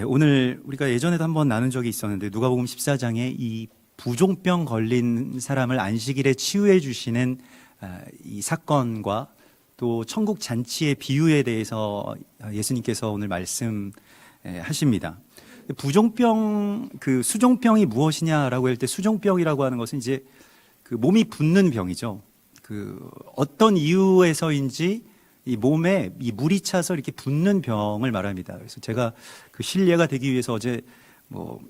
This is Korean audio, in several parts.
오늘 우리가 예전에도 한번 나눈 적이 있었는데 누가복음 14장에 이 부종병 걸린 사람을 안식일에 치유해 주시는 이 사건과 또 천국 잔치의 비유에 대해서 예수님께서 오늘 말씀하십니다. 부종병, 그 수종병이 무엇이냐라고 할 때 수종병이라고 하는 것은 이제 그 몸이 붓는 병이죠. 그 어떤 이유에서인지 이 몸에 이 물이 차서 이렇게 붓는 병을 말합니다. 그래서 제가 그 실례가 되기 위해서 어제 뭐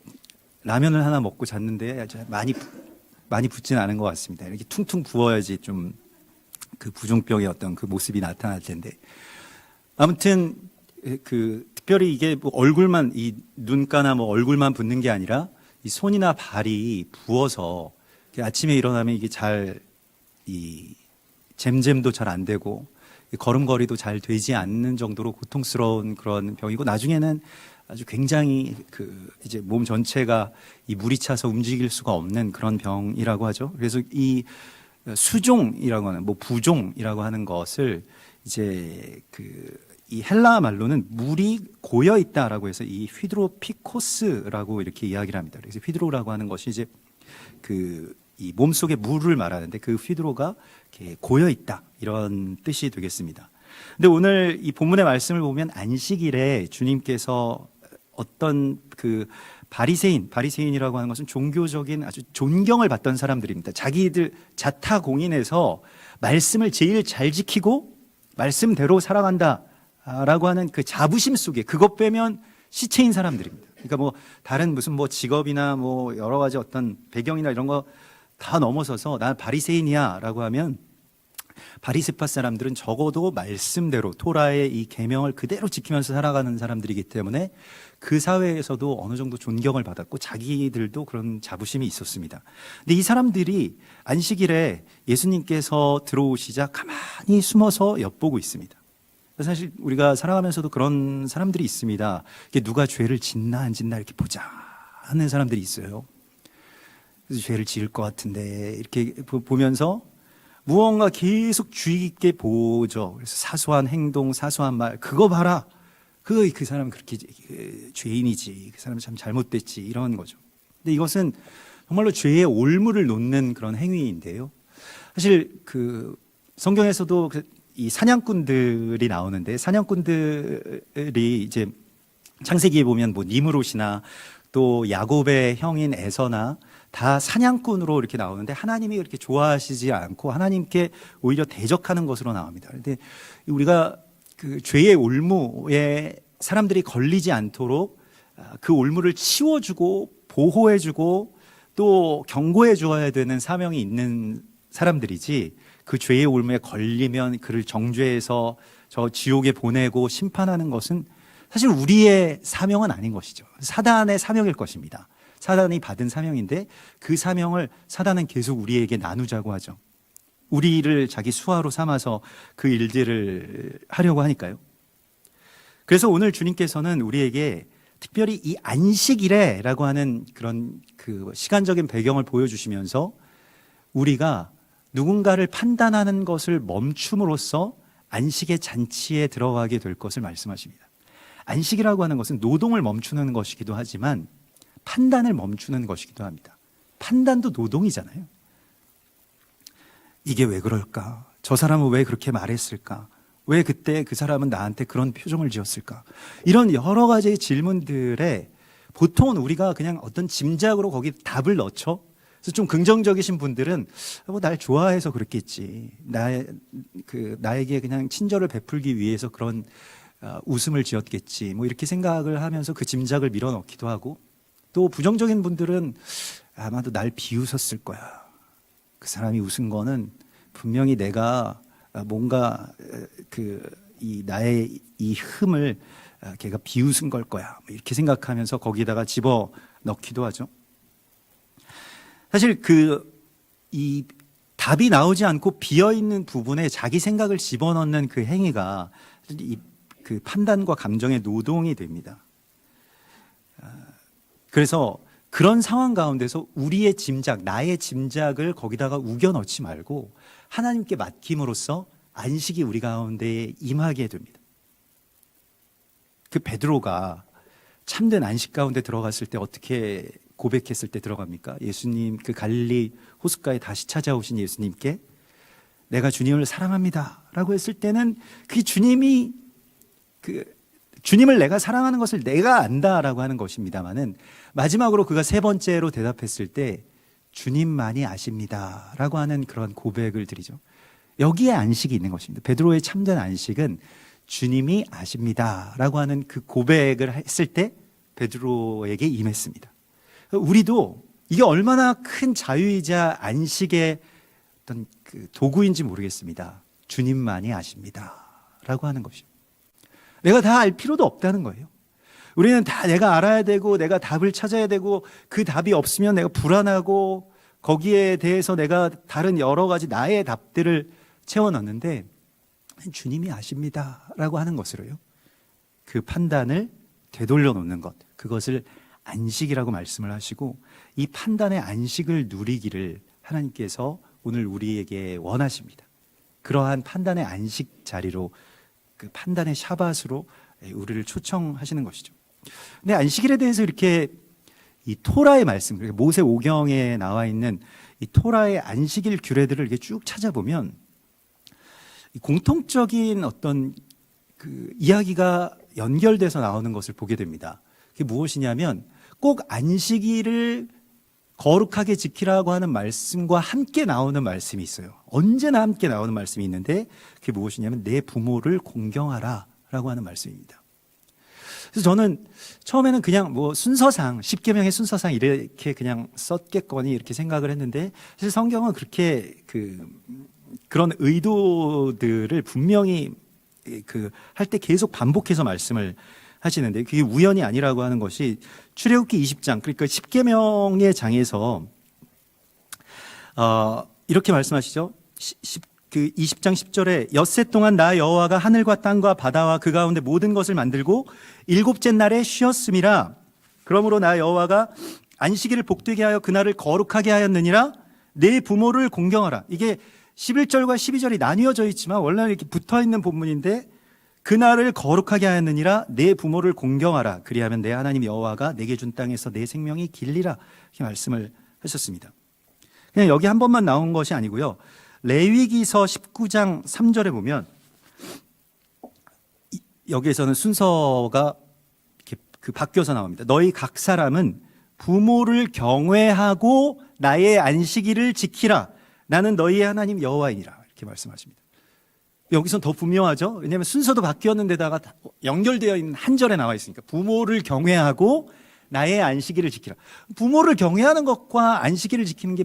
라면을 하나 먹고 잤는데 많이 붓지는 않은 것 같습니다. 이렇게 퉁퉁 부어야지 좀 그 부종병의 어떤 그 모습이 나타날 텐데, 아무튼 그 특별히 이게 뭐 얼굴만 이 눈가나 뭐 얼굴만 붓는 게 아니라 이 손이나 발이 부어서 아침에 일어나면 이게 잘 이 잼잼도 잘 안 되고 걸음걸이도 잘 되지 않는 정도로 고통스러운 그런 병이고, 나중에는 아주 굉장히 그 이제 몸 전체가 이 물이 차서 움직일 수가 없는 그런 병이라고 하죠. 그래서 이 수종이라고 하는 뭐 부종이라고 하는 것을 이제 그 이 헬라 말로는 물이 고여 있다라고 해서 이 휘드로피코스라고 이렇게 이야기를 합니다. 그래서 휘드로라고 하는 것이 이제 그 이 몸속에 물을 말하는데 그 휘드로가 이렇게 고여 있다, 이런 뜻이 되겠습니다. 근데 오늘 이 본문의 말씀을 보면 안식일에 주님께서 어떤 그 바리새인이라고 하는 것은 종교적인 아주 존경을 받던 사람들입니다. 자기들 자타공인해서 말씀을 제일 잘 지키고 말씀대로 살아간다라고 하는 그 자부심 속에, 그것 빼면 시체인 사람들입니다. 그러니까 뭐 다른 무슨 뭐 직업이나 뭐 여러 가지 어떤 배경이나 이런 거 다 넘어서서 난 바리새인이야라고 하면, 바리새파 사람들은 적어도 말씀대로 토라의 이 계명을 그대로 지키면서 살아가는 사람들이기 때문에 그 사회에서도 어느 정도 존경을 받았고 자기들도 그런 자부심이 있었습니다. 근데 이 사람들이 안식일에 예수님께서 들어오시자 가만히 숨어서 엿보고 있습니다. 사실 우리가 살아가면서도 그런 사람들이 있습니다. 누가 죄를 짓나 안 짓나 이렇게 보자 하는 사람들이 있어요. 그래서 죄를 지을 것 같은데 이렇게 보면서 무언가 계속 주의 깊게 보죠. 그래서 사소한 행동, 사소한 말, 그거 봐라. 그 사람은 그렇게 죄인이지. 그 사람은 참 잘못됐지. 이런 거죠. 근데 이것은 정말로 죄의 올무를 놓는 그런 행위인데요. 사실 그 성경에서도 이 사냥꾼들이 나오는데, 사냥꾼들이 이제 창세기에 보면 뭐 니므롯이나 또 야곱의 형인 에서나 다 사냥꾼으로 이렇게 나오는데 하나님이 그렇게 좋아하시지 않고 하나님께 오히려 대적하는 것으로 나옵니다. 그런데 우리가 그 죄의 올무에 사람들이 걸리지 않도록 그 올무를 치워주고 보호해주고 또 경고해 주어야 되는 사명이 있는 사람들이지, 그 죄의 올무에 걸리면 그를 정죄해서 저 지옥에 보내고 심판하는 것은 사실 우리의 사명은 아닌 것이죠. 사단의 사명일 것입니다. 사단이 받은 사명인데 그 사명을 사단은 계속 우리에게 나누자고 하죠. 우리를 자기 수하로 삼아서 그 일들을 하려고 하니까요. 그래서 오늘 주님께서는 우리에게 특별히 이 안식일에라고 하는 그런 그 시간적인 배경을 보여주시면서 우리가 누군가를 판단하는 것을 멈춤으로써 안식의 잔치에 들어가게 될 것을 말씀하십니다. 안식이라고 하는 것은 노동을 멈추는 것이기도 하지만 판단을 멈추는 것이기도 합니다. 판단도 노동이잖아요. 이게 왜 그럴까? 저 사람은 왜 그렇게 말했을까? 왜 그때 그 사람은 나한테 그런 표정을 지었을까? 이런 여러 가지의 질문들에 보통은 우리가 그냥 어떤 짐작으로 거기 답을 넣죠. 그래서 좀 긍정적이신 분들은 뭐 날 좋아해서 그랬겠지. 나에게 그냥 친절을 베풀기 위해서 그런 웃음을 지었겠지. 뭐 이렇게 생각을 하면서 그 짐작을 밀어넣기도 하고, 또 부정적인 분들은 아마도 날 비웃었을 거야. 그 사람이 웃은 거는 분명히 내가 뭔가 나의 이 흠을 걔가 비웃은 걸 거야. 이렇게 생각하면서 거기다가 집어 넣기도 하죠. 사실 이 답이 나오지 않고 비어 있는 부분에 자기 생각을 집어넣는 그 행위가 그 판단과 감정의 노동이 됩니다. 그래서 그런 상황 가운데서 우리의 짐작, 나의 짐작을 거기다가 우겨 넣지 말고 하나님께 맡김으로써 안식이 우리 가운데 임하게 됩니다. 그 베드로가 참된 안식 가운데 들어갔을 때 어떻게 고백했을 때 들어갑니까? 예수님 그 갈릴리 호숫가에 다시 찾아오신 예수님께 내가 주님을 사랑합니다 라고 했을 때는 그 주님을 내가 사랑하는 것을 내가 안다라고 하는 것입니다만은, 마지막으로 그가 세 번째로 대답했을 때 주님만이 아십니다 라고 하는 그런 고백을 드리죠. 여기에 안식이 있는 것입니다. 베드로의 참된 안식은 주님이 아십니다 라고 하는 그 고백을 했을 때 베드로에게 임했습니다. 우리도 이게 얼마나 큰 자유이자 안식의 어떤 그 도구인지 모르겠습니다. 주님만이 아십니다 라고 하는 것이죠. 내가 다 알 필요도 없다는 거예요. 우리는 다 내가 알아야 되고 내가 답을 찾아야 되고, 그 답이 없으면 내가 불안하고 거기에 대해서 내가 다른 여러 가지 나의 답들을 채워넣는데, 주님이 아십니다 라고 하는 것으로요, 그 판단을 되돌려 놓는 것, 그것을 안식이라고 말씀을 하시고, 이 판단의 안식을 누리기를 하나님께서 오늘 우리에게 원하십니다. 그러한 판단의 안식 자리로, 그 판단의 샤밧으로 우리를 초청하시는 것이죠. 근데 안식일에 대해서 이렇게 이 토라의 말씀, 그러니까 모세 오경에 나와 있는 이 토라의 안식일 규례들을 이렇게 쭉 찾아보면 공통적인 어떤 그 이야기가 연결돼서 나오는 것을 보게 됩니다. 그게 무엇이냐면, 꼭 안식일을 거룩하게 지키라고 하는 말씀과 함께 나오는 말씀이 있어요. 언제나 함께 나오는 말씀이 있는데, 그게 무엇이냐면 내 부모를 공경하라 라고 하는 말씀입니다. 그래서 저는 처음에는 그냥 뭐 순서상, 십계명의 순서상 이렇게 그냥 썼겠거니 이렇게 생각을 했는데, 사실 성경은 그렇게 그런 의도들을 분명히 할 때 계속 반복해서 말씀을 하시는데, 그게 우연이 아니라고 하는 것이 출애굽기 20장, 그러니까 십계명의 장에서 이렇게 말씀하시죠. 20장 10절에 엿새 동안 나 여호와가 하늘과 땅과 바다와 그 가운데 모든 것을 만들고 일곱째 날에 쉬었음이라. 그러므로 나 여호와가 안식일을 복되게 하여 그날을 거룩하게 하였느니라. 내 부모를 공경하라. 이게 11절과 12절이 나뉘어져 있지만 원래는 이렇게 붙어있는 본문인데, 그날을 거룩하게 하였느니라. 내 부모를 공경하라. 그리하면 내 하나님 여호와가 내게 준 땅에서 내 생명이 길리라. 이렇게 말씀을 하셨습니다. 그냥 여기 한 번만 나온 것이 아니고요, 레위기서 19장 3절에 보면 여기에서는 순서가 이렇게 바뀌어서 나옵니다. 너희 각 사람은 부모를 경외하고 나의 안식일을 지키라. 나는 너희의 하나님 여호와이니라. 이렇게 말씀하십니다. 여기서는 더 분명하죠. 왜냐하면 순서도 바뀌었는데다가 연결되어 있는 한 절에 나와 있으니까, 부모를 경외하고 나의 안식일을 지키라. 부모를 경외하는 것과 안식일을 지키는 게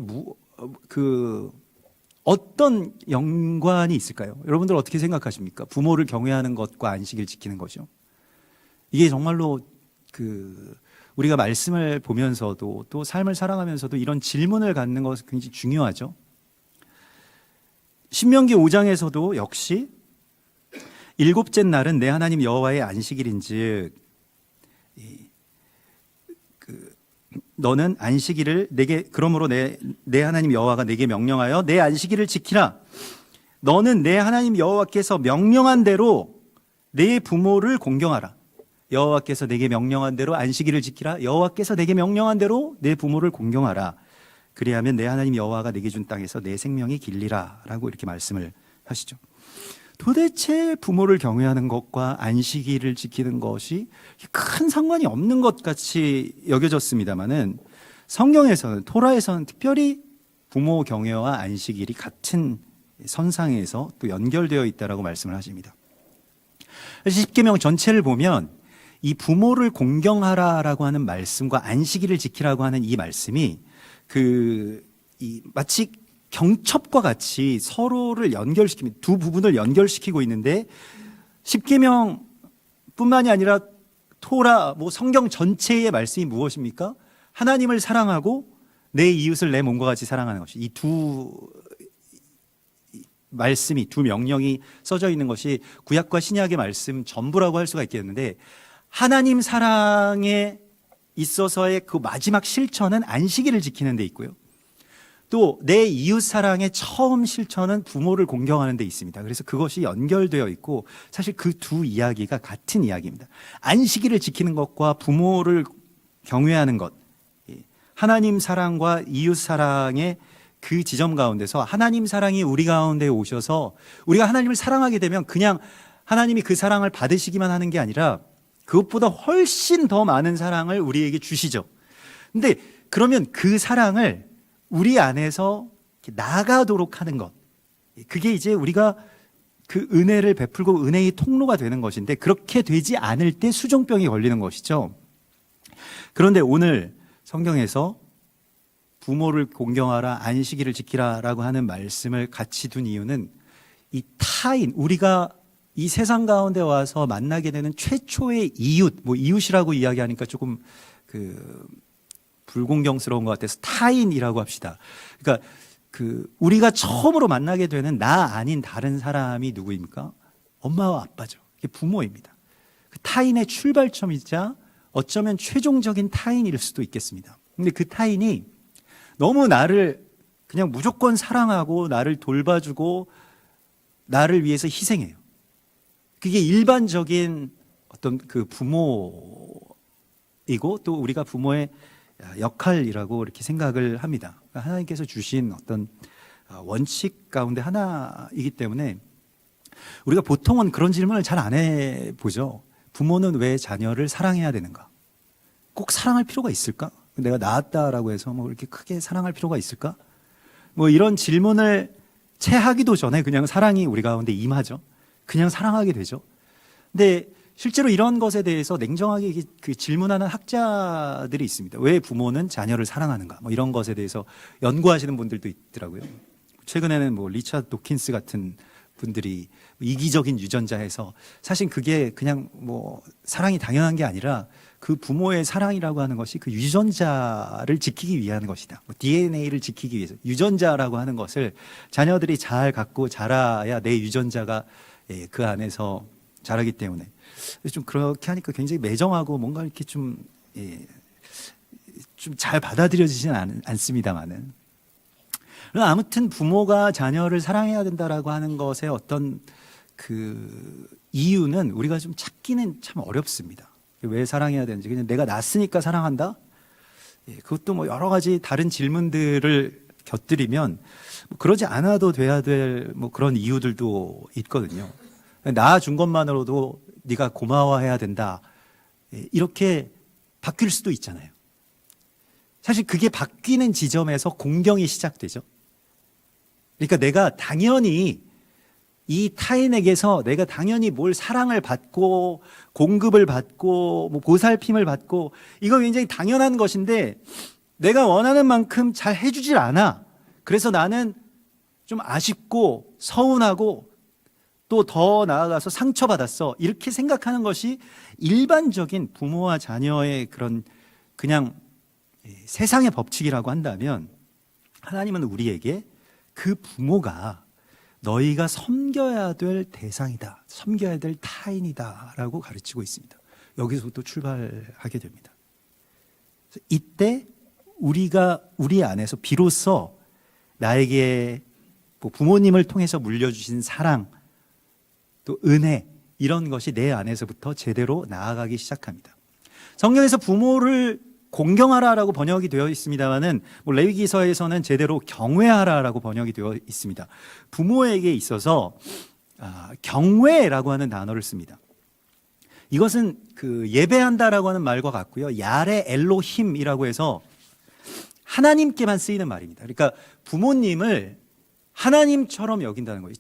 어떤 연관이 있을까요? 여러분들 어떻게 생각하십니까? 부모를 경외하는 것과 안식일 지키는 것이요. 이게 정말로 우리가 말씀을 보면서도 또 삶을 살아가면서도 이런 질문을 갖는 것이 굉장히 중요하죠. 신명기 5장에서도 역시 일곱째 날은 내 하나님 여호와의 안식일인즉 너는 안식일을 내게, 그러므로 내 하나님 여호와가 내게 명령하여 내 안식일을 지키라. 너는 내 하나님 여호와께서 명령한 대로 내 부모를 공경하라. 여호와께서 내게 명령한 대로 안식일을 지키라. 여호와께서 내게 명령한 대로 내 부모를 공경하라. 그리하면 내 하나님 여호와가 내게 준 땅에서 내 생명이 길리라 라고 이렇게 말씀을 하시죠. 도대체 부모를 경외하는 것과 안식일을 지키는 것이 큰 상관이 없는 것 같이 여겨졌습니다마는, 성경에서는, 토라에서는 특별히 부모 경외와 안식일이 같은 선상에서 또 연결되어 있다라고 말씀을 하십니다. 십계명 전체를 보면 이 부모를 공경하라라고 하는 말씀과 안식일을 지키라고 하는 이 말씀이 마치 경첩과 같이 서로를 연결시키는, 두 부분을 연결시키고 있는데, 십계명뿐만이 아니라 토라, 성경 전체의 말씀이 무엇입니까? 하나님을 사랑하고 내 이웃을 내 몸과 같이 사랑하는 것이, 이 두 말씀이, 두 명령이 써져 있는 것이 구약과 신약의 말씀 전부라고 할 수가 있겠는데, 하나님 사랑에 있어서의 그 마지막 실천은 안식일을 지키는 데 있고요, 또 내 이웃 사랑의 처음 실천은 부모를 공경하는 데 있습니다. 그래서 그것이 연결되어 있고 사실 그 두 이야기가 같은 이야기입니다. 안식일을 지키는 것과 부모를 경외하는 것, 하나님 사랑과 이웃 사랑의 그 지점 가운데서 하나님 사랑이 우리 가운데 오셔서 우리가 하나님을 사랑하게 되면 그냥 하나님이 그 사랑을 받으시기만 하는 게 아니라 그것보다 훨씬 더 많은 사랑을 우리에게 주시죠. 근데 그러면 그 사랑을 우리 안에서 나가도록 하는 것, 그게 이제 우리가 그 은혜를 베풀고 은혜의 통로가 되는 것인데 그렇게 되지 않을 때 수종병이 걸리는 것이죠. 그런데 오늘 성경에서 부모를 공경하라, 안식일을 지키라라고 하는 말씀을 같이 둔 이유는 이 타인, 우리가 이 세상 가운데 와서 만나게 되는 최초의 이웃, 뭐 이웃이라고 이야기하니까 조금 불공경스러운 것 같아서 타인이라고 합시다. 그러니까 우리가 처음으로 만나게 되는 나 아닌 다른 사람이 누구입니까? 엄마와 아빠죠. 이게 부모입니다. 그 타인의 출발점이자 어쩌면 최종적인 타인일 수도 있겠습니다. 근데 그 타인이 너무 나를 그냥 무조건 사랑하고 나를 돌봐주고 나를 위해서 희생해요. 그게 일반적인 어떤 그 부모이고 또 우리가 부모의 역할이라고 이렇게 생각을 합니다. 하나님께서 주신 어떤 원칙 가운데 하나이기 때문에 우리가 보통은 그런 질문을 잘 안 해보죠. 부모는 왜 자녀를 사랑해야 되는가? 꼭 사랑할 필요가 있을까? 내가 낳았다라고 해서 뭐 이렇게 크게 사랑할 필요가 있을까? 뭐 이런 질문을 채 하기도 전에 그냥 사랑이 우리 가운데 임하죠. 그냥 사랑하게 되죠. 근데 실제로 이런 것에 대해서 냉정하게 그 질문하는 학자들이 있습니다. 왜 부모는 자녀를 사랑하는가? 뭐 이런 것에 대해서 연구하시는 분들도 있더라고요. 최근에는 뭐 리차드 도킨스 같은 분들이 이기적인 유전자에서 사실 그게 그냥 뭐 사랑이 당연한 게 아니라 그 부모의 사랑이라고 하는 것이 그 유전자를 지키기 위한 것이다. 뭐 DNA를 지키기 위해서 유전자라고 하는 것을 자녀들이 잘 갖고 자라야 내 유전자가 그 안에서 자라기 때문에 좀 그렇게 하니까 굉장히 매정하고 뭔가 이렇게 좀 잘 받아들여지지는 않습니다만은. 아무튼 부모가 자녀를 사랑해야 된다라고 하는 것의 어떤 그 이유는 우리가 좀 찾기는 참 어렵습니다. 왜 사랑해야 되는지. 그냥 내가 낳았으니까 사랑한다? 그것도 뭐 여러 가지 다른 질문들을 곁들이면 그러지 않아도 돼야 될 뭐 그런 이유들도 있거든요. 낳아준 것만으로도 네가 고마워해야 된다. 이렇게 바뀔 수도 있잖아요. 사실 그게 바뀌는 지점에서 공경이 시작되죠. 그러니까 내가 당연히 이 타인에게서 내가 당연히 뭘 사랑을 받고 공급을 받고 뭐 보살핌을 받고 이거 굉장히 당연한 것인데 내가 원하는 만큼 잘 해주질 않아. 그래서 나는 좀 아쉽고 서운하고 또 더 나아가서 상처받았어. 이렇게 생각하는 것이 일반적인 부모와 자녀의 그런 그냥 세상의 법칙이라고 한다면 하나님은 우리에게 그 부모가 너희가 섬겨야 될 대상이다. 섬겨야 될 타인이다. 라고 가르치고 있습니다. 여기서부터 출발하게 됩니다. 이때 우리가 우리 안에서 비로소 나에게 부모님을 통해서 물려주신 사랑 또 은혜 이런 것이 내 안에서부터 제대로 나아가기 시작합니다. 성경에서 부모를 공경하라라고 번역이 되어 있습니다만은 뭐 레위기서에서는 제대로 경외하라라고 번역이 되어 있습니다. 부모에게 있어서 경외라고 하는 단어를 씁니다. 이것은 그 예배한다라고 하는 말과 같고요. 야레 엘로힘이라고 해서 하나님께만 쓰이는 말입니다. 그러니까 부모님을 하나님처럼 여긴다는 거예요.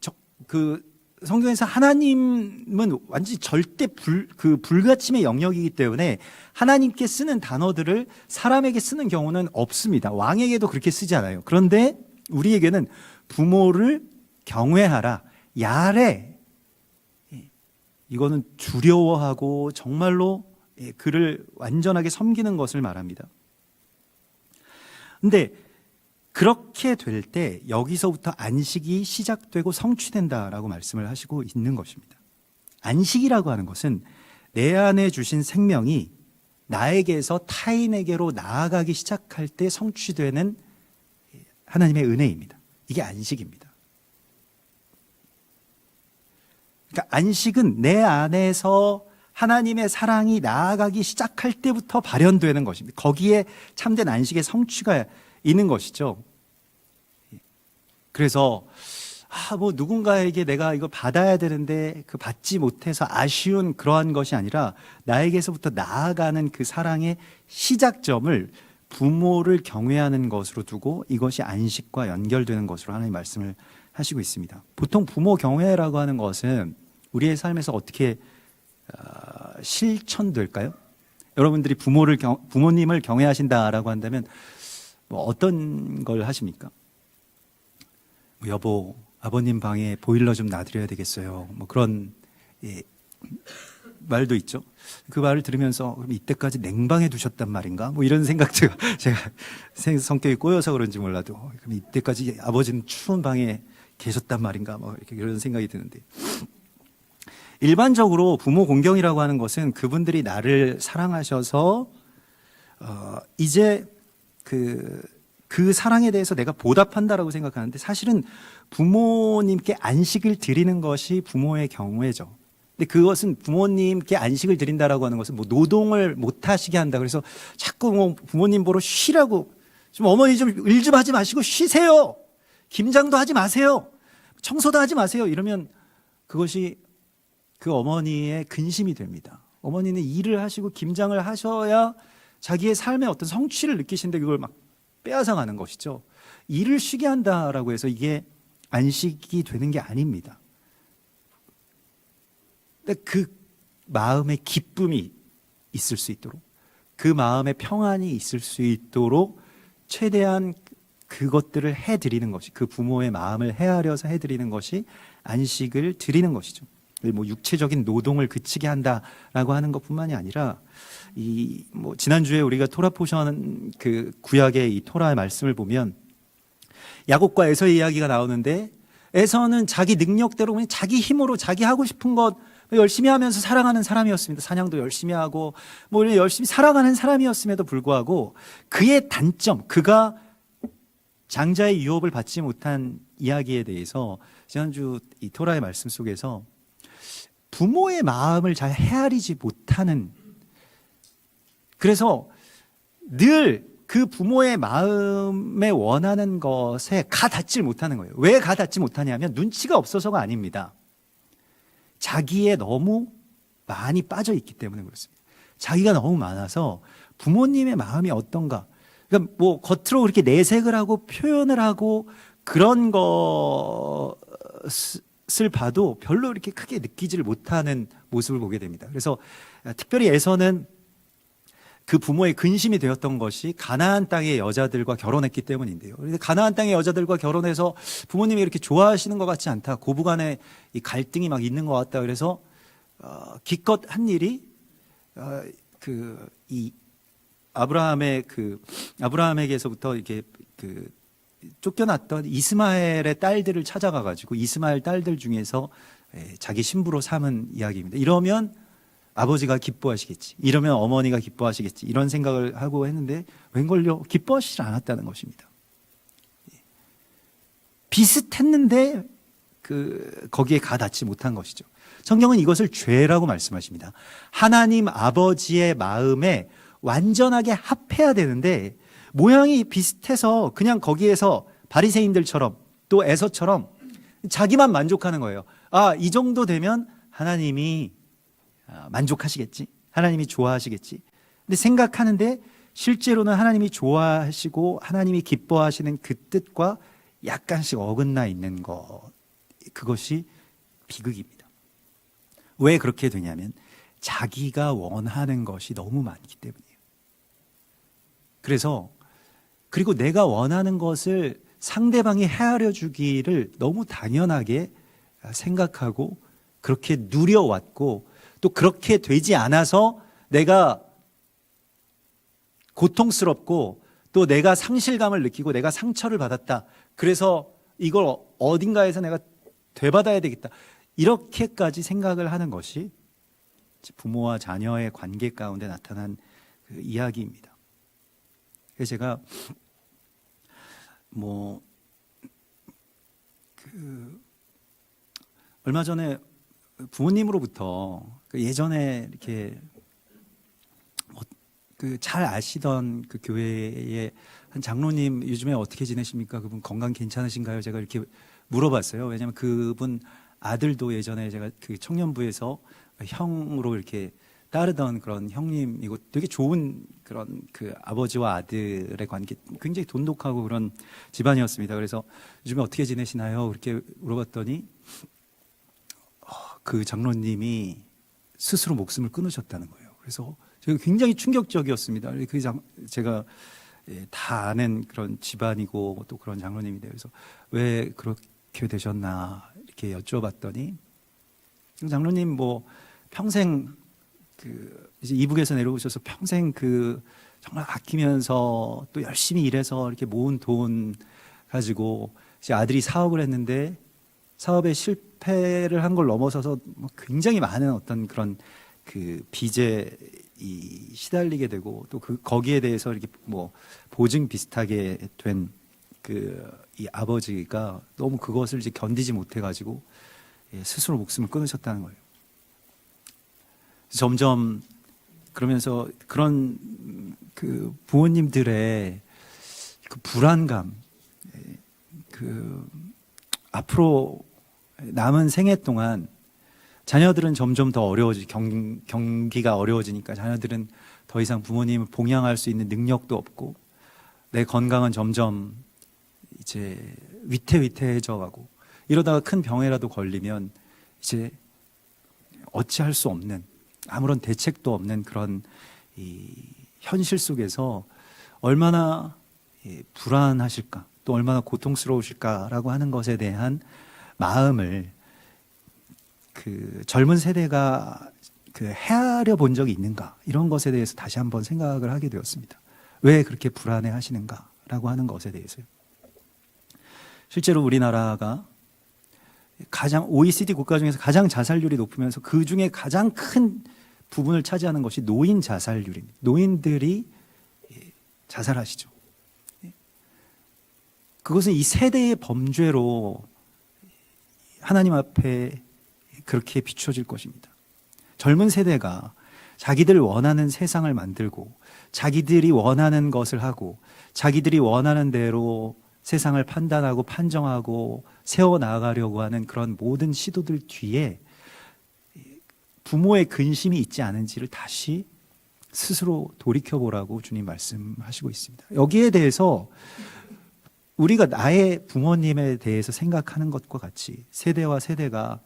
그 성경에서 하나님은 완전히 절대 불가침의 영역이기 때문에 하나님께 쓰는 단어들을 사람에게 쓰는 경우는 없습니다. 왕에게도 그렇게 쓰지 않아요. 그런데 우리에게는 부모를 경외하라. 야레. 이거는 두려워하고 정말로 그를 완전하게 섬기는 것을 말합니다. 근데 그렇게 될 때 여기서부터 안식이 시작되고 성취된다라고 말씀을 하시고 있는 것입니다. 안식이라고 하는 것은 내 안에 주신 생명이 나에게서 타인에게로 나아가기 시작할 때 성취되는 하나님의 은혜입니다. 이게 안식입니다. 그러니까 안식은 내 안에서 하나님의 사랑이 나아가기 시작할 때부터 발현되는 것입니다. 거기에 참된 안식의 성취가 있는 것이죠. 그래서 뭐 누군가에게 내가 이거 받아야 되는데 그 받지 못해서 아쉬운 그러한 것이 아니라 나에게서부터 나아가는 그 사랑의 시작점을 부모를 경외하는 것으로 두고 이것이 안식과 연결되는 것으로 하나님 말씀을 하시고 있습니다. 보통 부모 경외라고 하는 것은 우리의 삶에서 어떻게 실천될까요? 여러분들이 부모님을 경외하신다라고 한다면 뭐 어떤 걸 하십니까? 여보, 아버님 방에 보일러 좀 놔드려야 되겠어요. 뭐 그런 말도 있죠. 그 말을 들으면서 그럼 이때까지 냉방에 두셨단 말인가? 뭐 이런 생각 제가 성격이 꼬여서 그런지 몰라도 그럼 이때까지 아버지는 추운 방에 계셨단 말인가? 뭐 이렇게 이런 생각이 드는데 일반적으로 부모 공경이라고 하는 것은 그분들이 나를 사랑하셔서 이제 그 사랑에 대해서 내가 보답한다라고 생각하는데 사실은 부모님께 안식을 드리는 것이 부모의 경우죠. 근데 그것은 부모님께 안식을 드린다라고 하는 것은 뭐 노동을 못 하시게 한다. 그래서 자꾸 뭐 부모님 보러 쉬라고 좀 어머니 좀 일 좀 하지 마시고 쉬세요. 김장도 하지 마세요. 청소도 하지 마세요. 이러면 그것이 그 어머니의 근심이 됩니다. 어머니는 일을 하시고 김장을 하셔야 자기의 삶의 어떤 성취를 느끼시는데 그걸 막 빼앗아가는 것이죠. 일을 쉬게 한다라고 해서 이게 안식이 되는 게 아닙니다. 근데 그 마음의 기쁨이 있을 수 있도록 그 마음의 평안이 있을 수 있도록 최대한 그것들을 해드리는 것이 그 부모의 마음을 헤아려서 해드리는 것이 안식을 드리는 것이죠. 뭐 육체적인 노동을 그치게 한다라고 하는 것뿐만이 아니라 뭐 지난주에 우리가 토라 포션 그 구약의 이 토라의 말씀을 보면 야곱과 에서의 이야기가 나오는데 에서는 자기 능력대로 그냥 자기 힘으로 자기 하고 싶은 것 열심히 하면서 살아가는 사람이었습니다. 사냥도 열심히 하고 뭐 열심히 살아가는 사람이었음에도 불구하고 그의 단점, 그가 장자의 유업을 받지 못한 이야기에 대해서 지난주 이 토라의 말씀 속에서 부모의 마음을 잘 헤아리지 못하는, 그래서 늘 그 부모의 마음에 원하는 것에 가닿지 못하는 거예요. 왜 가닿지 못하냐면 눈치가 없어서가 아닙니다. 자기에 너무 많이 빠져 있기 때문에 그렇습니다. 자기가 너무 많아서 부모님의 마음이 어떤가, 그러니까 뭐 겉으로 그렇게 내색을 하고 표현을 하고 그런 것을 봐도 별로 이렇게 크게 느끼지를 못하는 모습을 보게 됩니다. 그래서 특별히 에서는 그 부모의 근심이 되었던 것이 가나안 땅의 여자들과 결혼했기 때문인데요. 그런데 가나안 땅의 여자들과 결혼해서 부모님이 이렇게 좋아하시는 것 같지 않다. 고부간에 이 갈등이 막 있는 것 같다. 그래서 기껏 한 일이 이 아브라함에게서부터 이렇게 쫓겨났던 이스마엘의 딸들을 찾아가 가지고 이스마엘 딸들 중에서 자기 신부로 삼은 이야기입니다. 이러면 아버지가 기뻐하시겠지, 이러면 어머니가 기뻐하시겠지, 이런 생각을 하고 했는데 웬걸요 기뻐하시지 않았다는 것입니다. 비슷했는데 거기에 가닿지 못한 것이죠. 성경은 이것을 죄라고 말씀하십니다. 하나님 아버지의 마음에 완전하게 합해야 되는데 모양이 비슷해서 그냥 거기에서 바리새인들처럼 또 에서처럼 자기만 만족하는 거예요. 이 정도 되면 하나님이 만족하시겠지, 하나님이 좋아하시겠지. 근데 생각하는데 실제로는 하나님이 좋아하시고 하나님이 기뻐하시는 그 뜻과 약간씩 어긋나 있는 것, 그것이 비극입니다. 왜 그렇게 되냐면 자기가 원하는 것이 너무 많기 때문이에요. 그리고 내가 원하는 것을 상대방이 헤아려 주기를 너무 당연하게 생각하고 그렇게 누려왔고, 또 그렇게 되지 않아서 내가 고통스럽고 또 내가 상실감을 느끼고 내가 상처를 받았다. 그래서 이걸 어딘가에서 내가 되받아야 되겠다. 이렇게까지 생각을 하는 것이 부모와 자녀의 관계 가운데 나타난 그 이야기입니다. 그래서 제가 뭐 얼마 전에 부모님으로부터 예전에 이렇게 잘 아시던 그 교회의 한 장로님 요즘에 어떻게 지내십니까? 그분 건강 괜찮으신가요? 제가 이렇게 물어봤어요. 왜냐하면 그분 아들도 예전에 제가 그 청년부에서 형으로 이렇게 따르던 그런 형님이고 되게 좋은 그런 그 아버지와 아들의 관계 굉장히 돈독하고 그런 집안이었습니다. 그래서 요즘에 어떻게 지내시나요? 그렇게 물어봤더니 그 장로님이 스스로 목숨을 끊으셨다는 거예요. 그래서 제가 굉장히 충격적이었습니다. 제가 다 아는 그런 집안이고 또 그런 장로님인데 그래서 왜 그렇게 되셨나 이렇게 여쭤봤더니 장로님 뭐 평생 이제 이북에서 내려오셔서 평생 정말 아끼면서 또 열심히 일해서 이렇게 모은 돈 가지고 이제 아들이 사업을 했는데 사업에 실패를 한 걸 넘어서서 굉장히 많은 어떤 그런 빚에 시달리게 되고 또 거기에 대해서 이렇게 뭐 보증 비슷하게 된 이 아버지가 너무 그것을 이제 견디지 못해 가지고 스스로 목숨을 끊으셨다는 거예요. 점점 그러면서 그런 부모님들의 불안감, 앞으로 남은 생애 동안 자녀들은 점점 더 경기가 어려워지니까 자녀들은 더 이상 부모님을 봉양할 수 있는 능력도 없고 내 건강은 점점 이제 위태위태해져 가고 이러다가 큰 병에라도 걸리면 이제 어찌할 수 없는 아무런 대책도 없는 그런 이 현실 속에서 얼마나 불안하실까 또 얼마나 고통스러우실까라고 하는 것에 대한 마음을 젊은 세대가 헤아려 본 적이 있는가 이런 것에 대해서 다시 한번 생각을 하게 되었습니다. 왜 그렇게 불안해 하시는가라고 하는 것에 대해서요. 실제로 우리나라가 가장 OECD 국가 중에서 가장 자살률이 높으면서 그 중에 가장 큰 부분을 차지하는 것이 노인 자살률입니다. 노인들이 자살하시죠. 그것은 이 세대의 범죄로 하나님 앞에 그렇게 비춰질 것입니다. 젊은 세대가 자기들 원하는 세상을 만들고 자기들이 원하는 것을 하고 자기들이 원하는 대로 세상을 판단하고 판정하고 세워나가려고 하는 그런 모든 시도들 뒤에 부모의 근심이 있지 않은지를 다시 스스로 돌이켜보라고 주님 말씀하시고 있습니다. 여기에 대해서 우리가 나의 부모님에 대해서 생각하는 것과 같이 세대와 세대가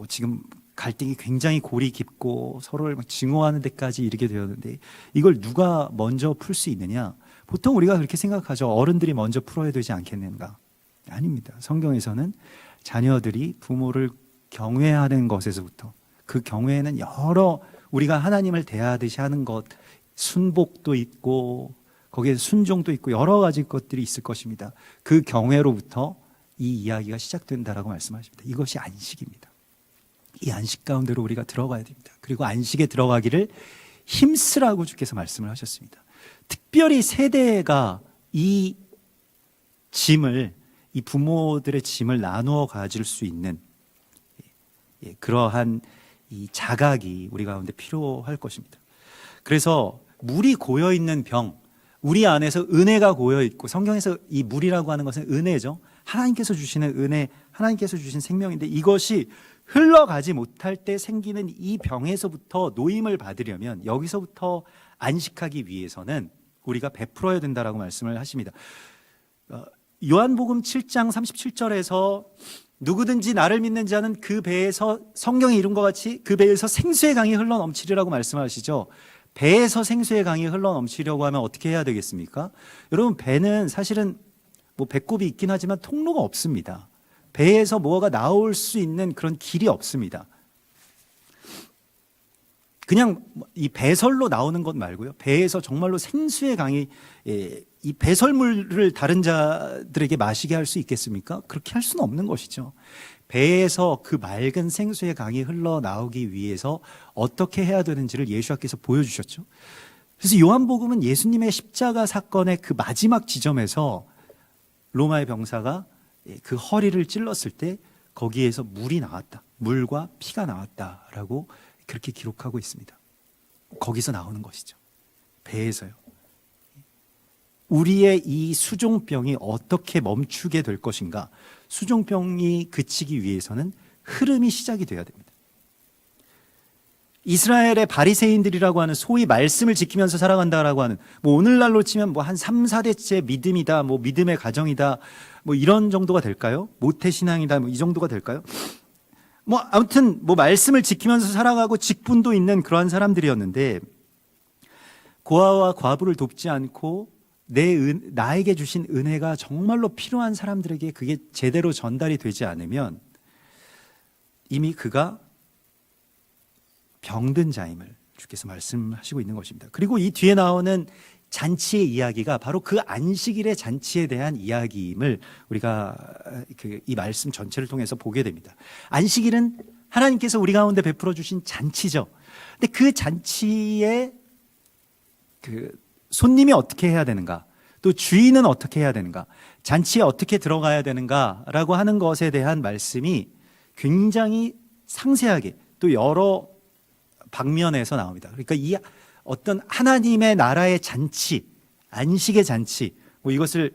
지금 갈등이 굉장히 골이 깊고 서로를 증오하는 데까지 이르게 되었는데 이걸 누가 먼저 풀 수 있느냐? 보통 우리가 그렇게 생각하죠. 어른들이 먼저 풀어야 되지 않겠는가? 아닙니다. 성경에서는 자녀들이 부모를 경외하는 것에서부터 그 경외에는 여러 우리가 하나님을 대하듯이 하는 것 순복도 있고 거기에 순종도 있고 여러 가지 것들이 있을 것입니다. 그 경외로부터 이 이야기가 시작된다라고 말씀하십니다. 이것이 안식입니다. 이 안식 가운데로 우리가 들어가야 됩니다. 그리고 안식에 들어가기를 힘쓰라고 주께서 말씀을 하셨습니다. 특별히 세대가 이 부모들의 짐을 나누어 가질 수 있는 그러한 이 자각이 우리 가운데 필요할 것입니다. 그래서 물이 고여 있는 병, 우리 안에서 은혜가 고여 있고 성경에서 이 물이라고 하는 것은 은혜죠. 하나님께서 주시는 은혜, 하나님께서 주신 생명인데 이것이 흘러가지 못할 때 생기는 이 병에서부터 노임을 받으려면 여기서부터 안식하기 위해서는 우리가 베풀어야 된다라고 말씀을 하십니다. 요한복음 7장 37절에서 누구든지 나를 믿는 자는 그 배에서 성경에 이룬 것 같이 그 배에서 생수의 강이 흘러 넘치리라고 말씀하시죠. 배에서 생수의 강이 흘러 넘치려고 하면 어떻게 해야 되겠습니까? 여러분 배는 사실은 배꼽이 있긴 하지만 통로가 없습니다. 배에서 뭐가 나올 수 있는 그런 길이 없습니다. 그냥 이 배설로 나오는 것 말고요. 배에서 정말로 생수의 강이 이 배설물을 다른 자들에게 마시게 할 수 있겠습니까? 그렇게 할 수는 없는 것이죠. 배에서 그 맑은 생수의 강이 흘러나오기 위해서 어떻게 해야 되는지를 예수님께서 보여주셨죠. 그래서 요한복음은 예수님의 십자가 사건의 그 마지막 지점에서 로마의 병사가 그 허리를 찔렀을 때 거기에서 물이 나왔다. 물과 피가 나왔다라고 그렇게 기록하고 있습니다. 거기서 나오는 것이죠. 배에서요. 우리의 이 수종병이 어떻게 멈추게 될 것인가? 수종병이 그치기 위해서는 흐름이 시작이 돼야 됩니다. 이스라엘의 바리새인들이라고 하는 소위 말씀을 지키면서 살아간다라고 하는 뭐 오늘날로 치면 뭐 한 3, 4대째 믿음이다, 뭐 믿음의 가정이다, 뭐 이런 정도가 될까요? 모태신앙이다, 뭐 이 정도가 될까요? 뭐 아무튼 뭐 말씀을 지키면서 살아가고 직분도 있는 그러한 사람들이었는데 고아와 과부를 돕지 않고 나에게 주신 은혜가 정말로 필요한 사람들에게 그게 제대로 전달이 되지 않으면 이미 그가 병든 자임을 주께서 말씀하시고 있는 것입니다. 그리고 이 뒤에 나오는 잔치의 이야기가 바로 그 안식일의 잔치에 대한 이야기임을 우리가 이 말씀 전체를 통해서 보게 됩니다. 안식일은 하나님께서 우리 가운데 베풀어 주신 잔치죠. 근데 그 잔치에 그 손님이 어떻게 해야 되는가, 또 주인은 어떻게 해야 되는가, 잔치에 어떻게 들어가야 되는가라고 하는 것에 대한 말씀이 굉장히 상세하게 또 여러 방면에서 나옵니다. 그러니까 이 어떤 하나님의 나라의 잔치, 안식의 잔치, 뭐 이것을